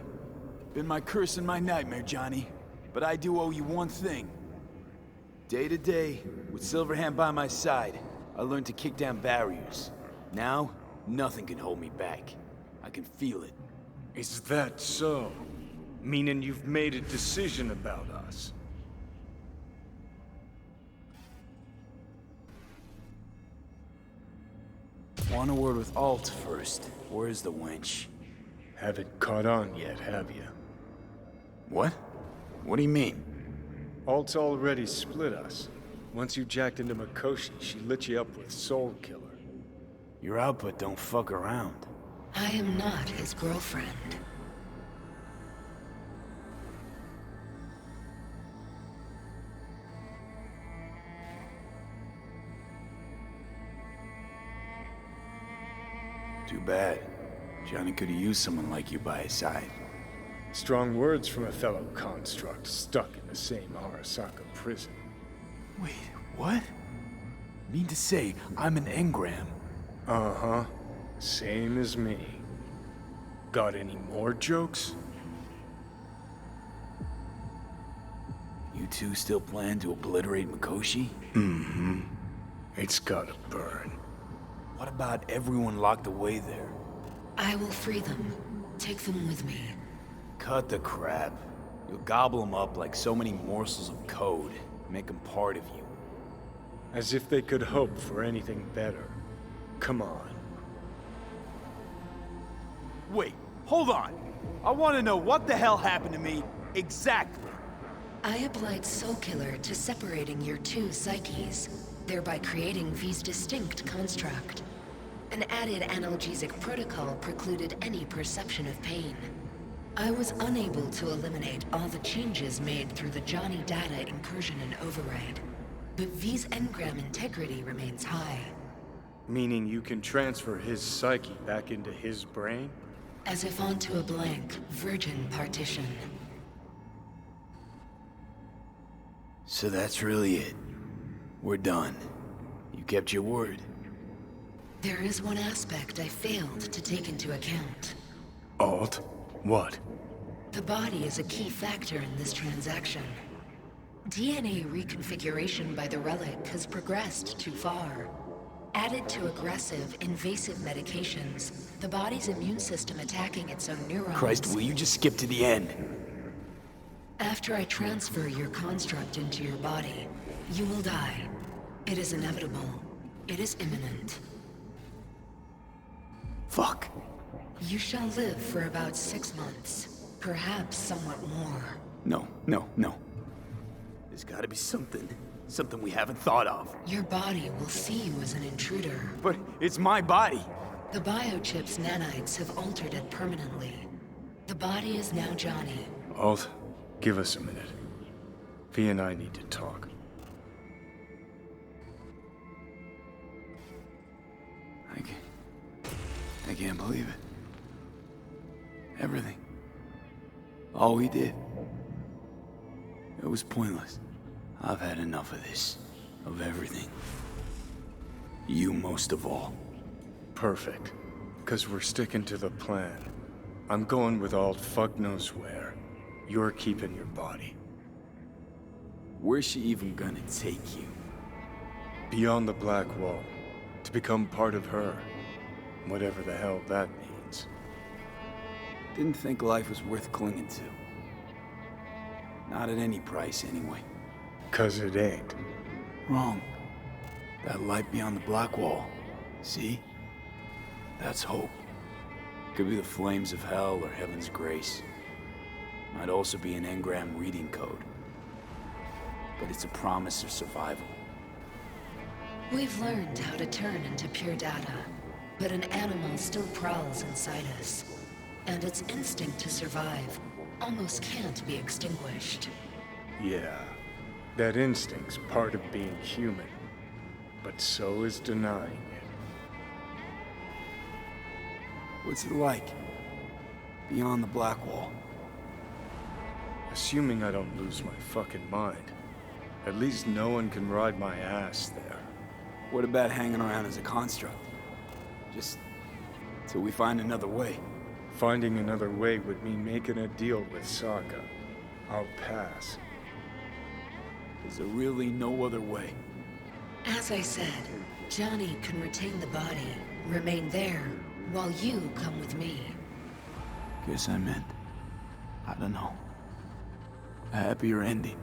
Been my curse and my nightmare, Johnny. But I do owe you one thing. Day to day, with Silverhand by my side, I learned to kick down barriers. Now, nothing can hold me back. I can feel it. Is that so? Meaning you've made a decision about us? Want a word with Alt first. Where's the wench? Haven't caught on yet, have you? What? What do you mean? Alt's already split us. Once you jacked into Mikoshi, she lit you up with Soul Killer. Your output don't fuck around. I am not his girlfriend. Too bad. Johnny could have used someone like you by his side. Strong words from a fellow construct stuck in the same Arasaka prison. Wait, what? Mean to say I'm an engram? Uh-huh. Same as me. Got any more jokes? You two still plan to obliterate Mikoshi? Mm-hmm. It's gotta burn. What about everyone locked away there? I will free them. Take them with me. Cut the crap. You'll gobble them up like so many morsels of code. Make them part of you. As if they could hope for anything better. Come on. Wait, hold on. I want to know what the hell happened to me exactly. I applied Soul Killer to separating your two psyches, thereby creating V's distinct construct. An added analgesic protocol precluded any perception of pain. I was unable to eliminate all the changes made through the Johnny data incursion and override, but V's engram integrity remains high. Meaning you can transfer his psyche back into his brain? As if onto a blank, virgin partition. So that's really it. We're done. You kept your word. There is one aspect I failed to take into account. Alt? What? The body is a key factor in this transaction. DNA reconfiguration by the relic has progressed too far. Added to aggressive, invasive medications, the body's immune system attacking its own neurons... Christ, will you just skip to the end? After I transfer your construct into your body, you will die. It is inevitable. It is imminent. Fuck. You shall live for about 6 months. Perhaps somewhat more. No. There's gotta be something. Something we haven't thought of. Your body will see you as an intruder. But it's my body. The biochip's nanites have altered it permanently. The body is now Johnny. Alt, give us a minute. V and I need to talk. I can't believe it. Everything. All we did. It was pointless. I've had enough of this. Of everything. You most of all. Perfect. Because we're sticking to the plan. I'm going with alt fuck knows where. You're keeping your body. Where's she even gonna take you? Beyond the Black Wall. To become part of her. Whatever the hell that means. Didn't think life was worth clinging to. Not at any price, anyway. 'Cause it ain't. Wrong. That light beyond the Black Wall. See? That's hope. Could be the flames of hell or heaven's grace. Might also be an engram reading code. But it's a promise of survival. We've learned how to turn into pure data, but an animal still prowls inside us. And its instinct to survive almost can't be extinguished. Yeah. That instinct's part of being human. But so is denying it. What's it like? Beyond the Black Wall? Assuming I don't lose my fucking mind. At least no one can ride my ass there. What about hanging around as a construct? Just till we find another way. Finding another way would mean making a deal with Sokka. I'll pass. Is there really no other way? As I said, Johnny can retain the body, remain there, while you come with me. Guess I meant, I don't know, a happier ending.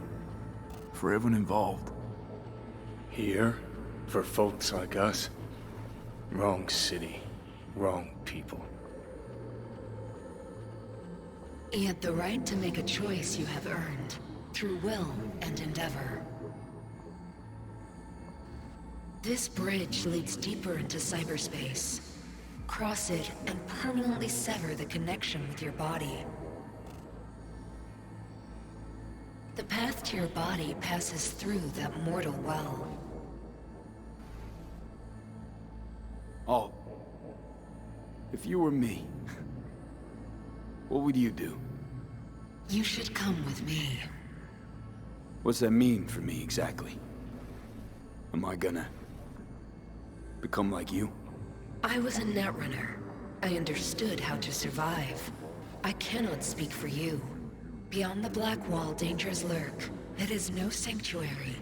For everyone involved. Here? For folks like us? Wrong city. Wrong people. Yet the right to make a choice you have earned, through will and endeavor. This bridge leads deeper into cyberspace. Cross it and permanently sever the connection with your body. The path to your body passes through that mortal well. Oh. If you were me, what would you do? You should come with me. What's that mean for me, exactly? Am I gonna become like you? I was a netrunner. I understood how to survive. I cannot speak for you. Beyond the Black Wall, dangers lurk. It is no sanctuary.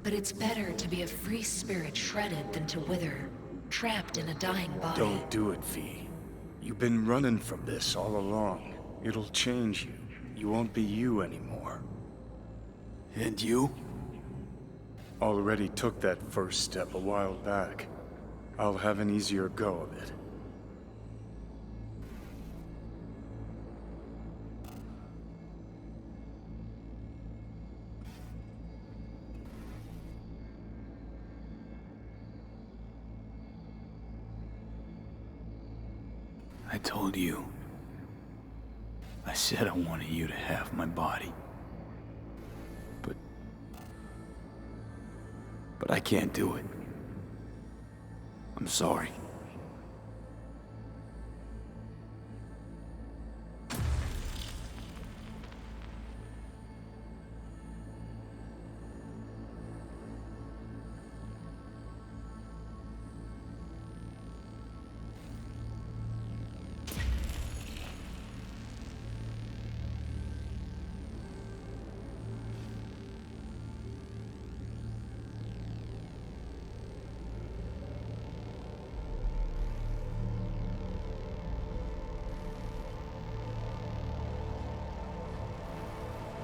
But it's better to be a free spirit shredded than to wither, trapped in a dying body. Don't do it, V. You've been running from this all along. It'll change you. You won't be you anymore. And you? Already took that first step a while back. I'll have an easier go of it. I told you. I said I wanted you to have my body. But I can't do it. I'm sorry.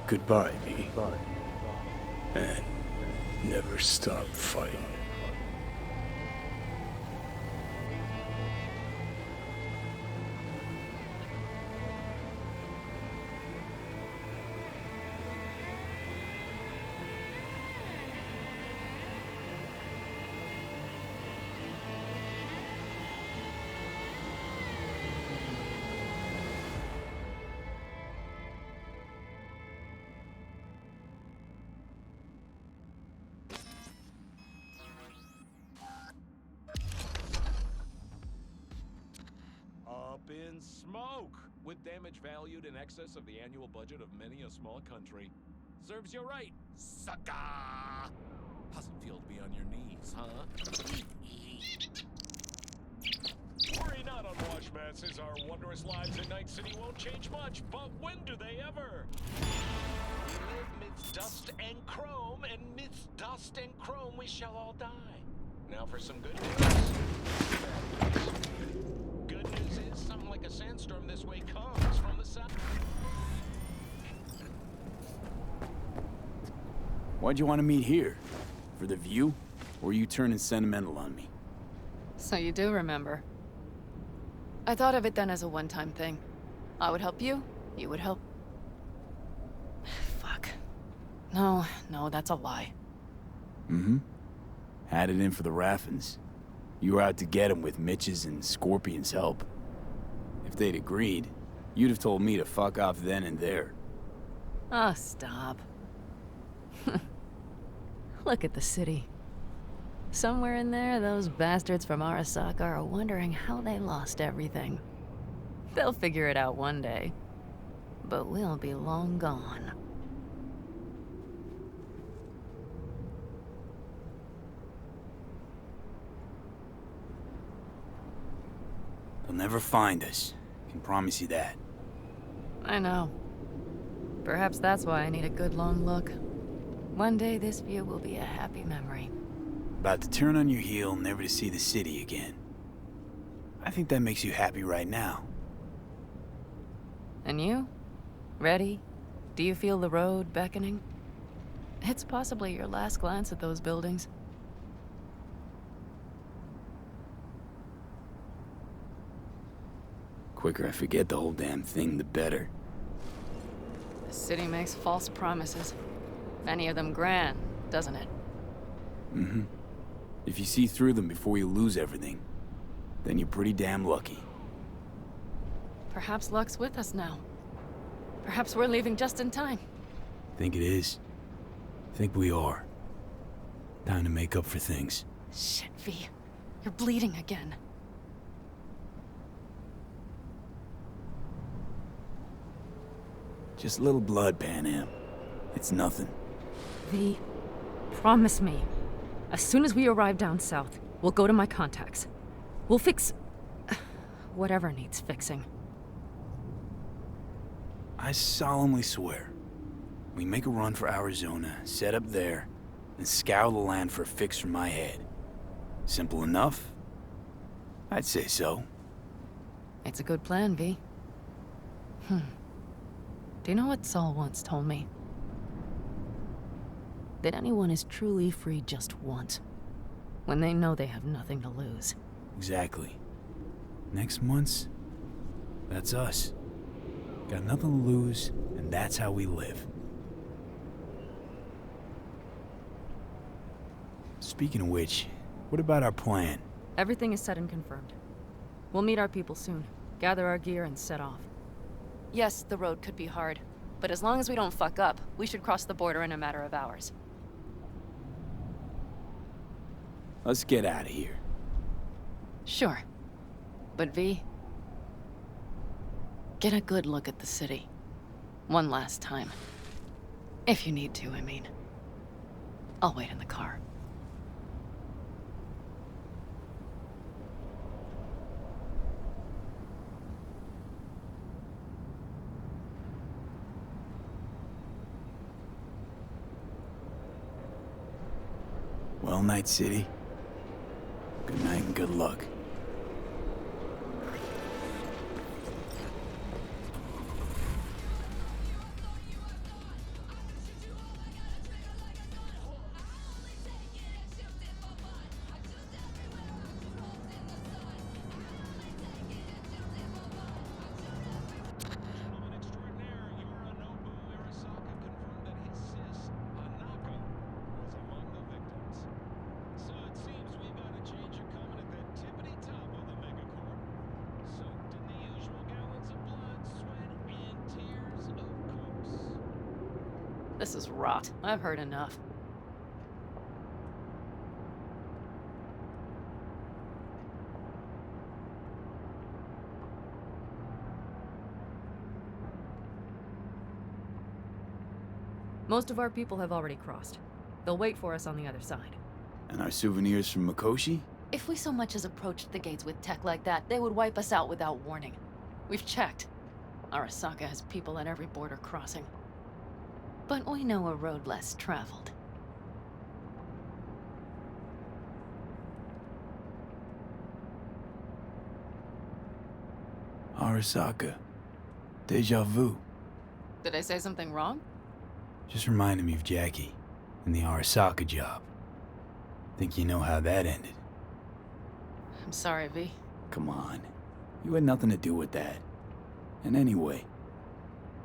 Goodbye, V. And never stop fighting. Up in smoke. with damage valued in excess of the annual budget of many a small country. Serves you right, sucker! How's it feel to be on your knees, huh? Worry not, unwashed masses. Our wondrous lives in Night City won't change much, but when do they ever? We live midst dust and chrome, and midst dust and chrome we shall all die. Now for some good news. Good news is something like a sandstorm this way comes from the south. Why'd you want to meet here? For the view? Or are you turning sentimental on me? So you do remember. I thought of it then as a one-time thing. I would help you, you would help... Fuck. No, that's a lie. Mm-hmm. Had it in for the Raffins. You were out to get him with Mitch's and Scorpion's help. If they'd agreed, you'd have told me to fuck off then and there. Oh, stop. Look at the city. Somewhere in there, those bastards from Arasaka are wondering how they lost everything. They'll figure it out one day. But we'll be long gone. They'll never find us. I can promise you that. I know. Perhaps that's why I need a good long look. One day this view will be a happy memory. About to turn on your heel, never to see the city again. I think that makes you happy right now. And you? Ready? Do you feel the road beckoning? It's possibly your last glance at those buildings. Quicker I forget the whole damn thing, the better. The city makes false promises. Many of them grand, doesn't it? Mm-hmm. If you see through them before you lose everything, then you're pretty damn lucky. Perhaps luck's with us now. Perhaps we're leaving just in time. Think it is? Think we are. Time to make up for things. Shit, V. You're bleeding again. Just a little blood, Panam. It's nothing. V, promise me. As soon as we arrive down south, we'll go to my contacts. We'll fix... whatever needs fixing. I solemnly swear. We make a run for Arizona, set up there, and scour the land for a fix for my head. Simple enough? I'd say so. It's a good plan, V. Do you know what Saul once told me? That anyone is truly free just once, when they know they have nothing to lose. Exactly. Next month's, that's us. Got nothing to lose, and that's how we live. Speaking of which, what about our plan? Everything is set and confirmed. We'll meet our people soon, gather our gear, and set off. Yes, the road could be hard, but as long as we don't fuck up, we should cross the border in a matter of hours. Let's get out of here. Sure. But V, get a good look at the city. One last time. If you need to, I mean. I'll wait in the car. Well, Night City. Good night and good luck. This is rot. I've heard enough. Most of our people have already crossed. They'll wait for us on the other side. And our souvenirs from Mikoshi? If we so much as approached the gates with tech like that, they would wipe us out without warning. We've checked. Arasaka has people at every border crossing. But we know a road less traveled. Arasaka. Deja vu. Did I say something wrong? Just reminded me of Jackie and the Arasaka job. Think you know how that ended? I'm sorry, V. Come on. You had nothing to do with that. And anyway,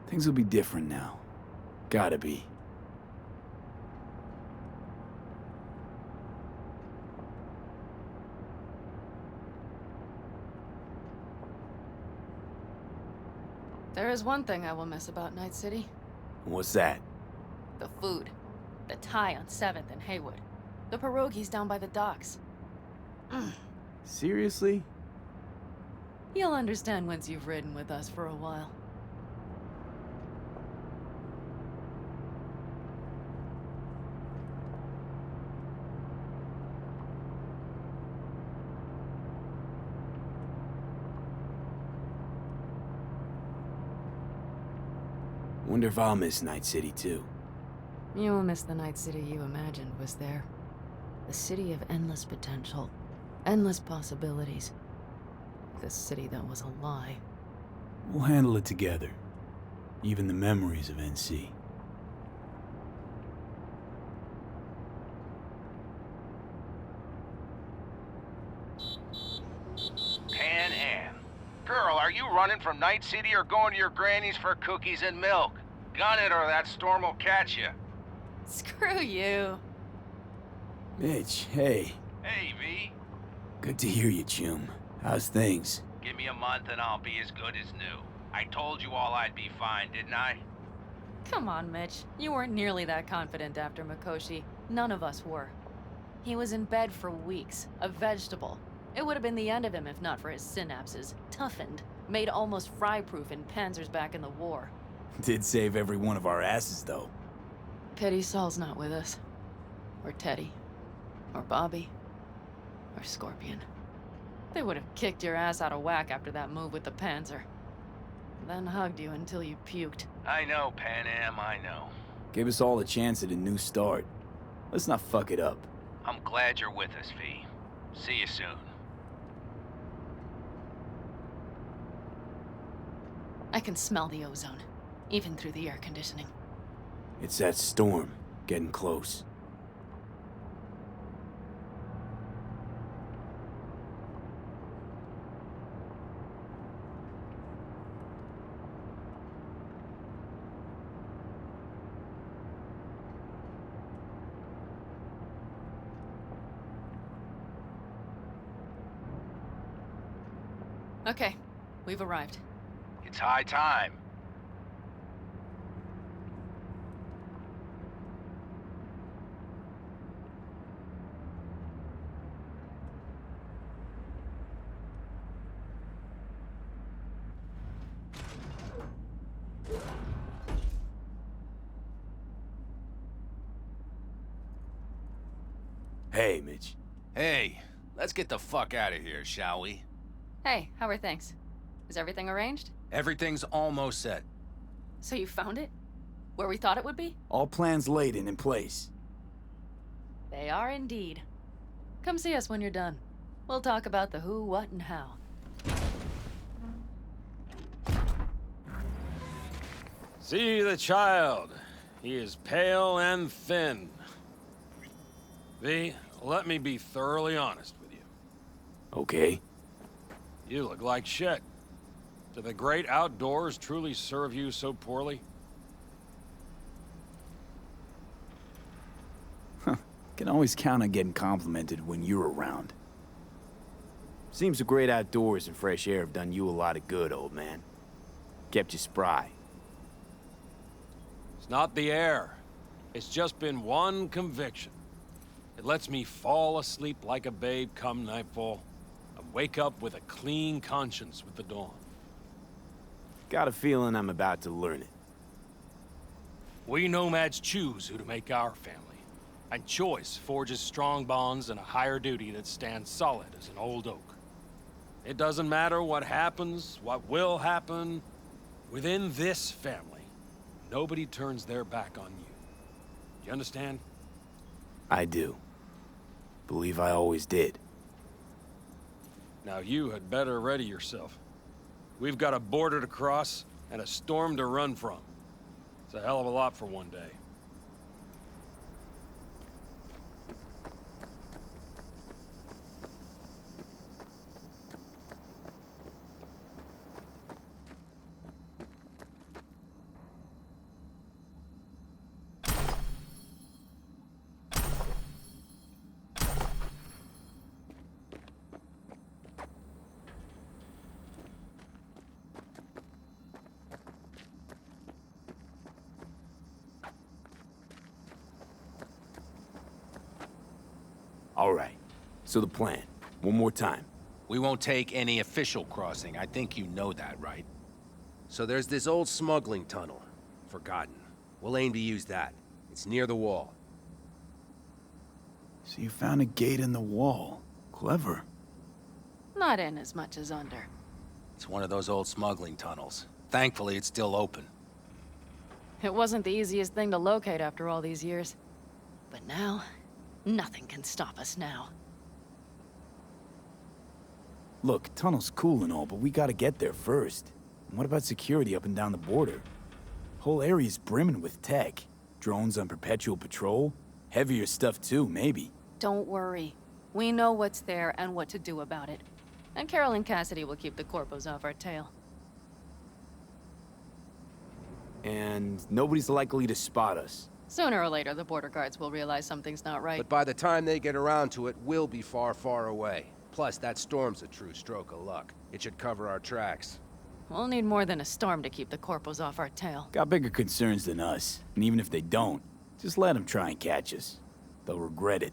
things will be different now. Gotta be. There is one thing I will miss about Night City. What's that? The food. The Thai on 7th and Haywood. The pierogies down by the docks. Seriously? You'll understand once you've ridden with us for a while. Wonder if I'll miss Night City too. You will miss the Night City you imagined was there. The city of endless potential, endless possibilities. The city that was a lie. We'll handle it together. Even the memories of NC. Panam. Girl, are you running from Night City or going to your granny's for cookies and milk? Gun it or that storm will catch you. Screw you. Mitch, hey. Hey, V. Good to hear you, chum. How's things? Give me a month and I'll be as good as new. I told you all I'd be fine, didn't I? Come on, Mitch. You weren't nearly that confident after Mikoshi. None of us were. He was in bed for weeks, a vegetable. It would have been the end of him if not for his synapses. Toughened, made almost fry-proof in panzers back in the war. Did save every one of our asses, though. Pity Saul's not with us. Or Teddy. Or Bobby. Or Scorpion. They would have kicked your ass out of whack after that move with the Panzer. Then hugged you until you puked. I know, Panam, I know. Gave us all a chance at a new start. Let's not fuck it up. I'm glad you're with us, V. See you soon. I can smell the ozone, even through the air conditioning. It's that storm, getting close. Okay, we've arrived. It's high time. Hey, Mitch. Hey, let's get the fuck out of here, shall we? Hey, how are things? Is everything arranged? Everything's almost set. So you found it? Where we thought it would be? All plans laid and in place. They are indeed. Come see us when you're done. We'll talk about the who, what, and how. See the child. He is pale and thin. V, let me be thoroughly honest with you. Okay. You look like shit. Do the great outdoors truly serve you so poorly? Can always count on getting complimented when you're around. Seems the great outdoors and fresh air have done you a lot of good, old man. Kept you spry. It's not the air. It's just been one conviction. It lets me fall asleep like a babe come nightfall, and wake up with a clean conscience with the dawn. Got a feeling I'm about to learn it. We nomads choose who to make our family. And choice forges strong bonds and a higher duty that stands solid as an old oak. It doesn't matter what happens, what will happen. Within this family, nobody turns their back on you. You understand? I do. Believe I always did. Now you had better ready yourself. We've got a border to cross and a storm to run from. It's a hell of a lot for one day. All right. So the plan. One more time. We won't take any official crossing. I think you know that, right? So there's this old smuggling tunnel. Forgotten. We'll aim to use that. It's near the wall. So you found a gate in the wall. Clever. Not in as much as under. It's one of those old smuggling tunnels. Thankfully, it's still open. It wasn't the easiest thing to locate after all these years. But now, nothing can stop us now. Look, tunnel's cool and all, but we gotta get there first. And what about security up and down the border? Whole area's brimming with tech. Drones on perpetual patrol. Heavier stuff too, maybe. Don't worry. We know what's there and what to do about it. And Carol and Cassidy will keep the corpos off our tail. And nobody's likely to spot us. Sooner or later, the border guards will realize something's not right. But by the time they get around to it, we'll be far, far away. Plus, that storm's a true stroke of luck. It should cover our tracks. We'll need more than a storm to keep the corpos off our tail. Got bigger concerns than us. And even if they don't, just let them try and catch us. They'll regret it.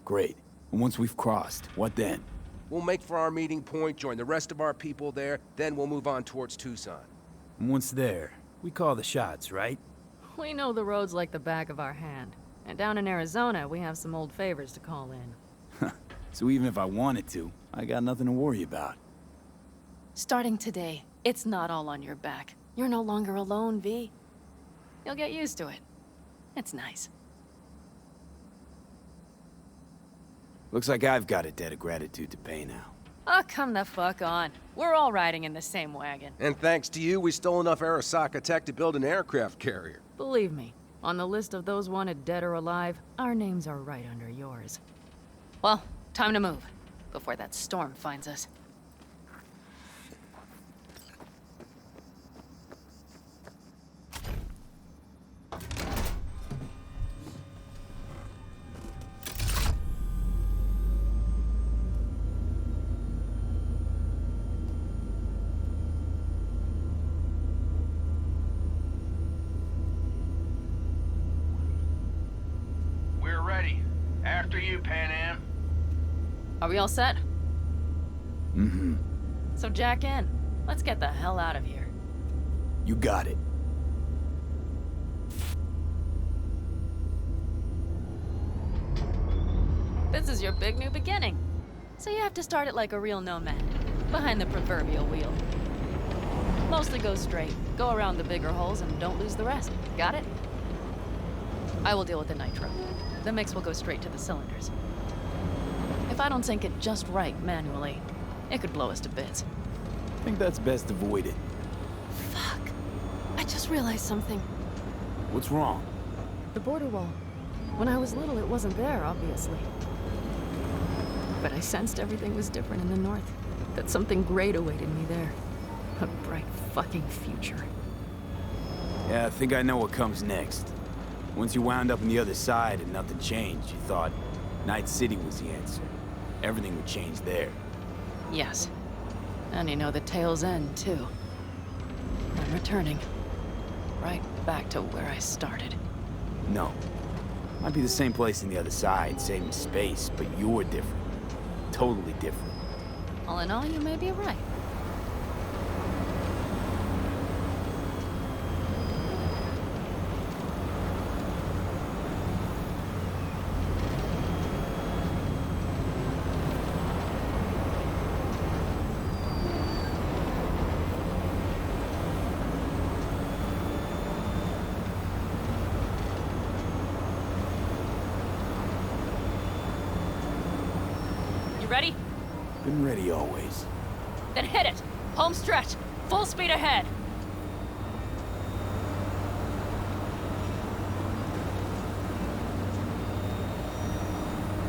Great. And once we've crossed, what then? We'll make for our meeting point, join the rest of our people there, then we'll move on towards Tucson. And once there, we call the shots, right? We know the roads like the back of our hand. And down in Arizona, we have some old favors to call in. So even if I wanted to, I got nothing to worry about. Starting today, it's not all on your back. You're no longer alone, V. You'll get used to it. It's nice. Looks like I've got a debt of gratitude to pay now. Oh, come the fuck on. We're all riding in the same wagon. And thanks to you, we stole enough Arasaka tech to build an aircraft carrier. Believe me, on the list of those wanted dead or alive, our names are right under yours. Well, time to move, before that storm finds us. After you, Panam. Are we all set? Mm-hmm. So jack in. Let's get the hell out of here. You got it. This is your big new beginning. So you have to start it like a real nomad, behind the proverbial wheel. Mostly go straight, go around the bigger holes, and don't lose the rest. Got it? I will deal with the nitro. The mix will go straight to the cylinders. If I don't sync it just right manually, it could blow us to bits. I think that's best avoided. Fuck. I just realized something. What's wrong? The border wall. When I was little, it wasn't there, obviously. But I sensed everything was different in the north. That something great awaited me there. A bright fucking future. Yeah, I think I know what comes next. Once you wound up on the other side and nothing changed, you thought Night City was the answer. Everything would change there. Yes. And you know the tale's end, too. I'm returning. Right back to where I started. No. Might be the same place on the other side, same space, but you're different. Totally different. All in all, you may be right. Ready? Been ready always. Then hit it! Home stretch! Full speed ahead!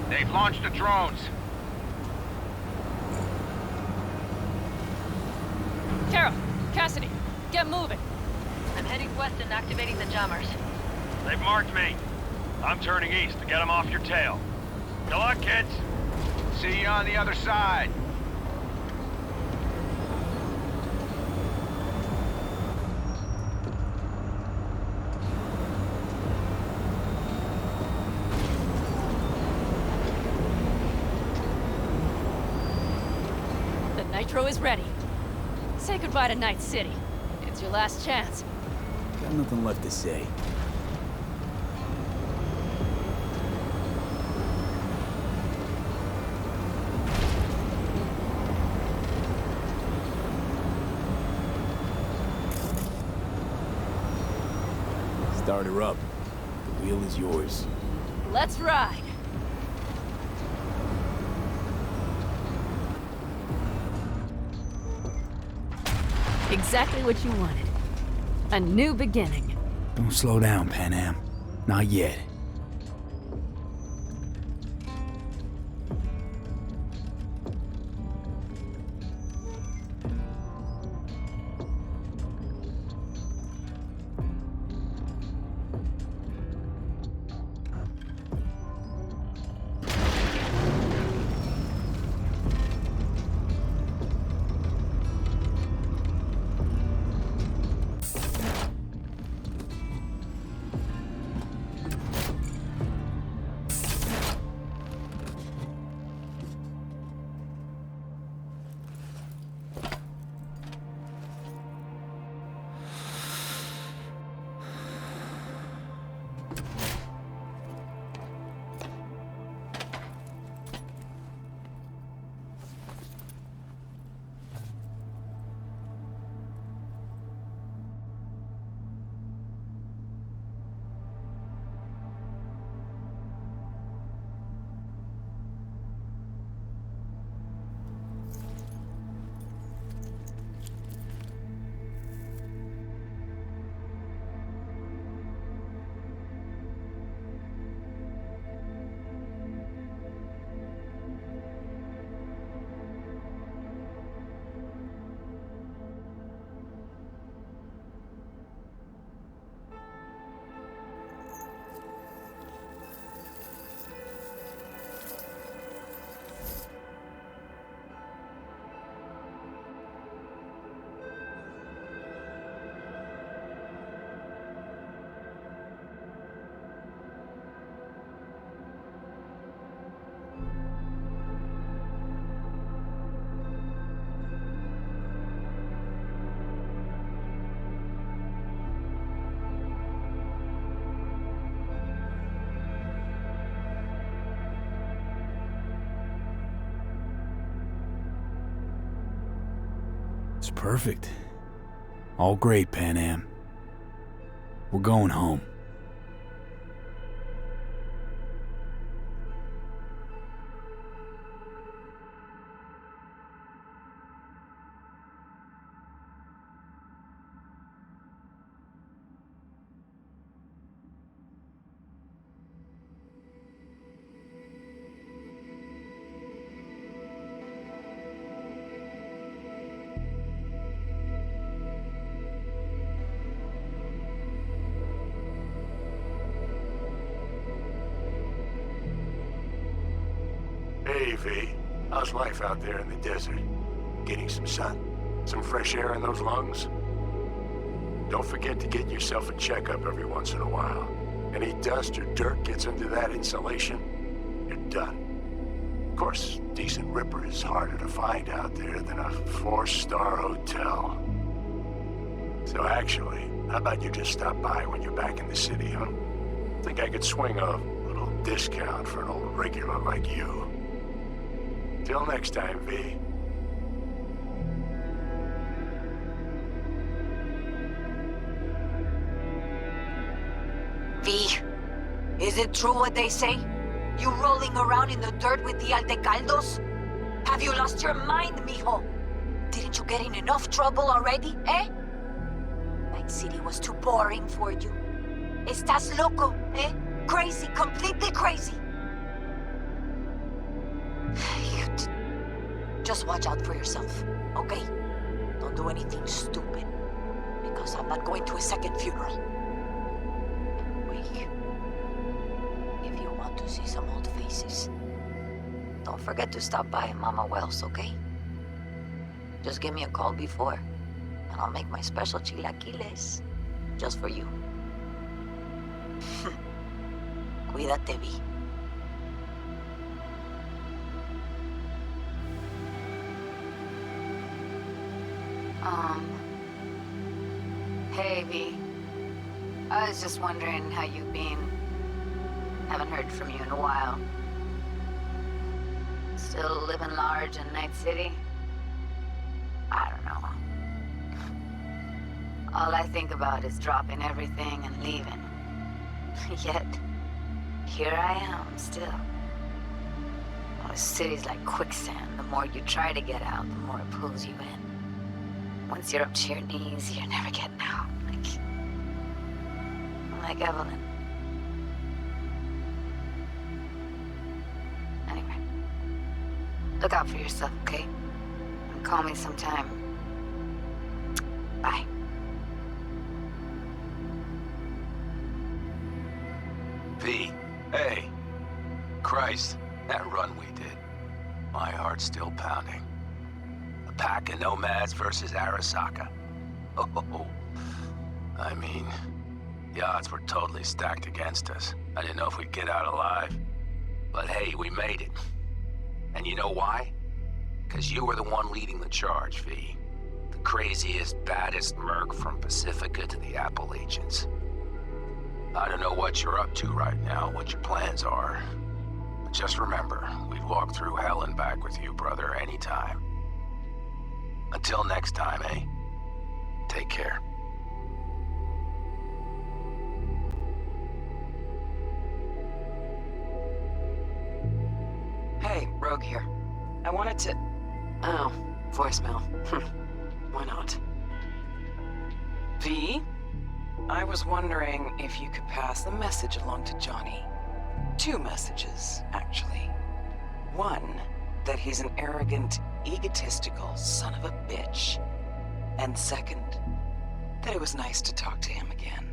They've launched the drones. Carol, Cassidy, get moving. I'm heading west and activating the jammers. They've marked me. I'm turning east to get them off your tail. Good luck, kids. See you on the other side. The nitro is ready. Say goodbye to Night City. It's your last chance. Got nothing left to say. Start her up. The wheel is yours. Let's ride. Exactly what you wanted. A new beginning. Don't slow down, Panam. Not yet. It's perfect. All great, Panam. We're going home. Hey, V. How's life out there in the desert? Getting some sun? Some fresh air in those lungs? Don't forget to get yourself a checkup every once in a while. Any dust or dirt gets into that insulation, you're done. Of course, decent ripper is harder to find out there than a 4-star hotel. So actually, how about you just stop by when you're back in the city, huh? Think I could swing a little discount for an old regular like you. Till next time, V. V, is it true what they say? You rolling around in the dirt with the Altecaldos? Have you lost your mind, mijo? Didn't you get in enough trouble already, eh? Night City was too boring for you. Estás loco, eh? Crazy, completely crazy. Just watch out for yourself, okay? Don't do anything stupid, because I'm not going to a second funeral. Wait. If you want to see some old faces, don't forget to stop by Mama Wells, okay? Just give me a call before, and I'll make my special chilaquiles just for you. Cuídate, Vi. Hey, V. I was just wondering how you've been. Haven't heard from you in a while. Still living large in Night City? I don't know. All I think about is dropping everything and leaving. Yet, here I am, still. Oh, the city's like quicksand. The more you try to get out, the more it pulls you in. Once you're up to your knees, you're never getting out. Like Evelyn. Anyway, look out for yourself, okay? And call me sometime. Bye. V, hey. Christ, that run we did. My heart's still pounding. A pack of nomads versus Arasaka. Oh, I mean, the odds were totally stacked against us. I didn't know if we'd get out alive. But hey, we made it. And you know why? Because you were the one leading the charge, V. The craziest, baddest merc from Pacifica to the Appalachians. I don't know what you're up to right now, what your plans are. But just remember, we'd walk through hell and back with you, brother, anytime. Until next time, eh? Take care. Hey, Rogue here. I wanted to... Oh, voicemail. Why not? V? I was wondering if you could pass the message along to Johnny. 2 messages, actually. One, that he's an arrogant, egotistical son of a bitch. And second, that it was nice to talk to him again.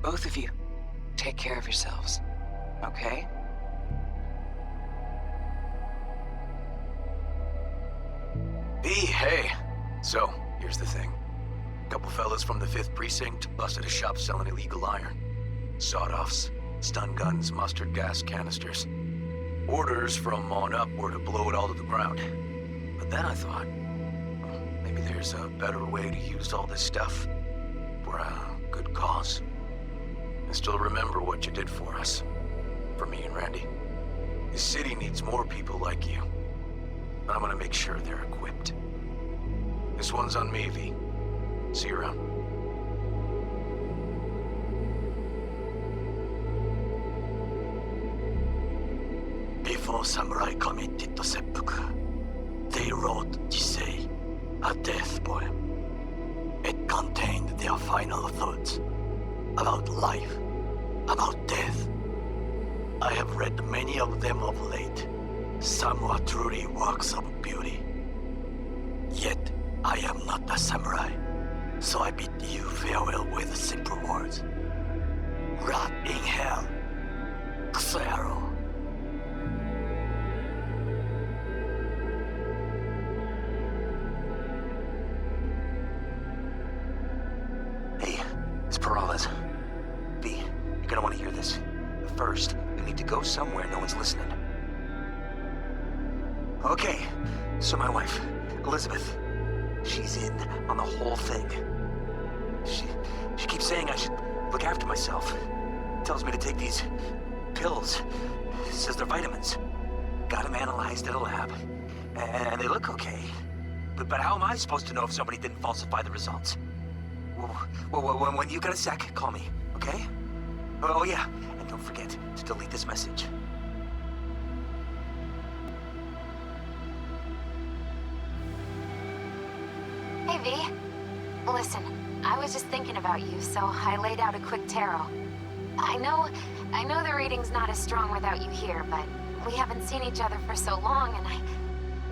Both of you, take care of yourselves, okay? B, hey. So, here's the thing. A couple fellas from the 5th Precinct busted a shop selling illegal iron. Sawed-offs, stun guns, mustard gas canisters. Orders from on up were to blow it all to the ground. But then I thought, maybe there's a better way to use all this stuff for a good cause. I still remember what you did for us. For me and Randy. This city needs more people like you. And I'm gonna make sure they're equipped. This one's on me, V. See you around. Before samurai committed to seppuku, they wrote Jisei, a death poem. It contained their final thoughts about life, about death. I have read many of them of late. Some were truly works of beauty. Yet, I am not a samurai, so I bid you farewell with simple words. Rot in hell, Xero. Hey, it's Peralez. B, you're gonna want to hear this. But first, we need to go somewhere no one's listening. Okay, so my wife, Elizabeth, she's in on the whole thing. She keeps saying I should look after myself. Tells me to take these pills. Says they're vitamins. Got them analyzed at a lab. And they look okay. But how am I supposed to know if somebody didn't falsify the results? Well, when you got a sec, call me, okay? Oh yeah, and don't forget to delete this message. Hey, V. Listen, I was just thinking about you, so I laid out a quick tarot. I know the reading's not as strong without you here, but we haven't seen each other for so long, and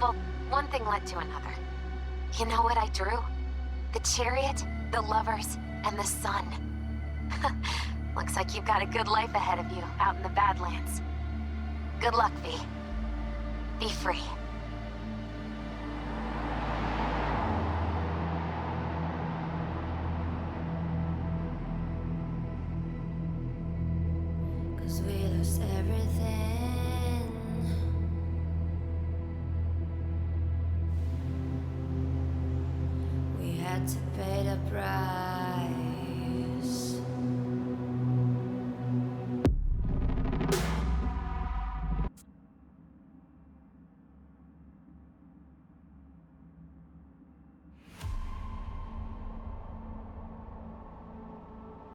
well, one thing led to another. You know what I drew? The chariot, the lovers, and the sun. Looks like you've got a good life ahead of you out in the Badlands. Good luck, V. Be free. Cause we lost everything. We had to pay the price.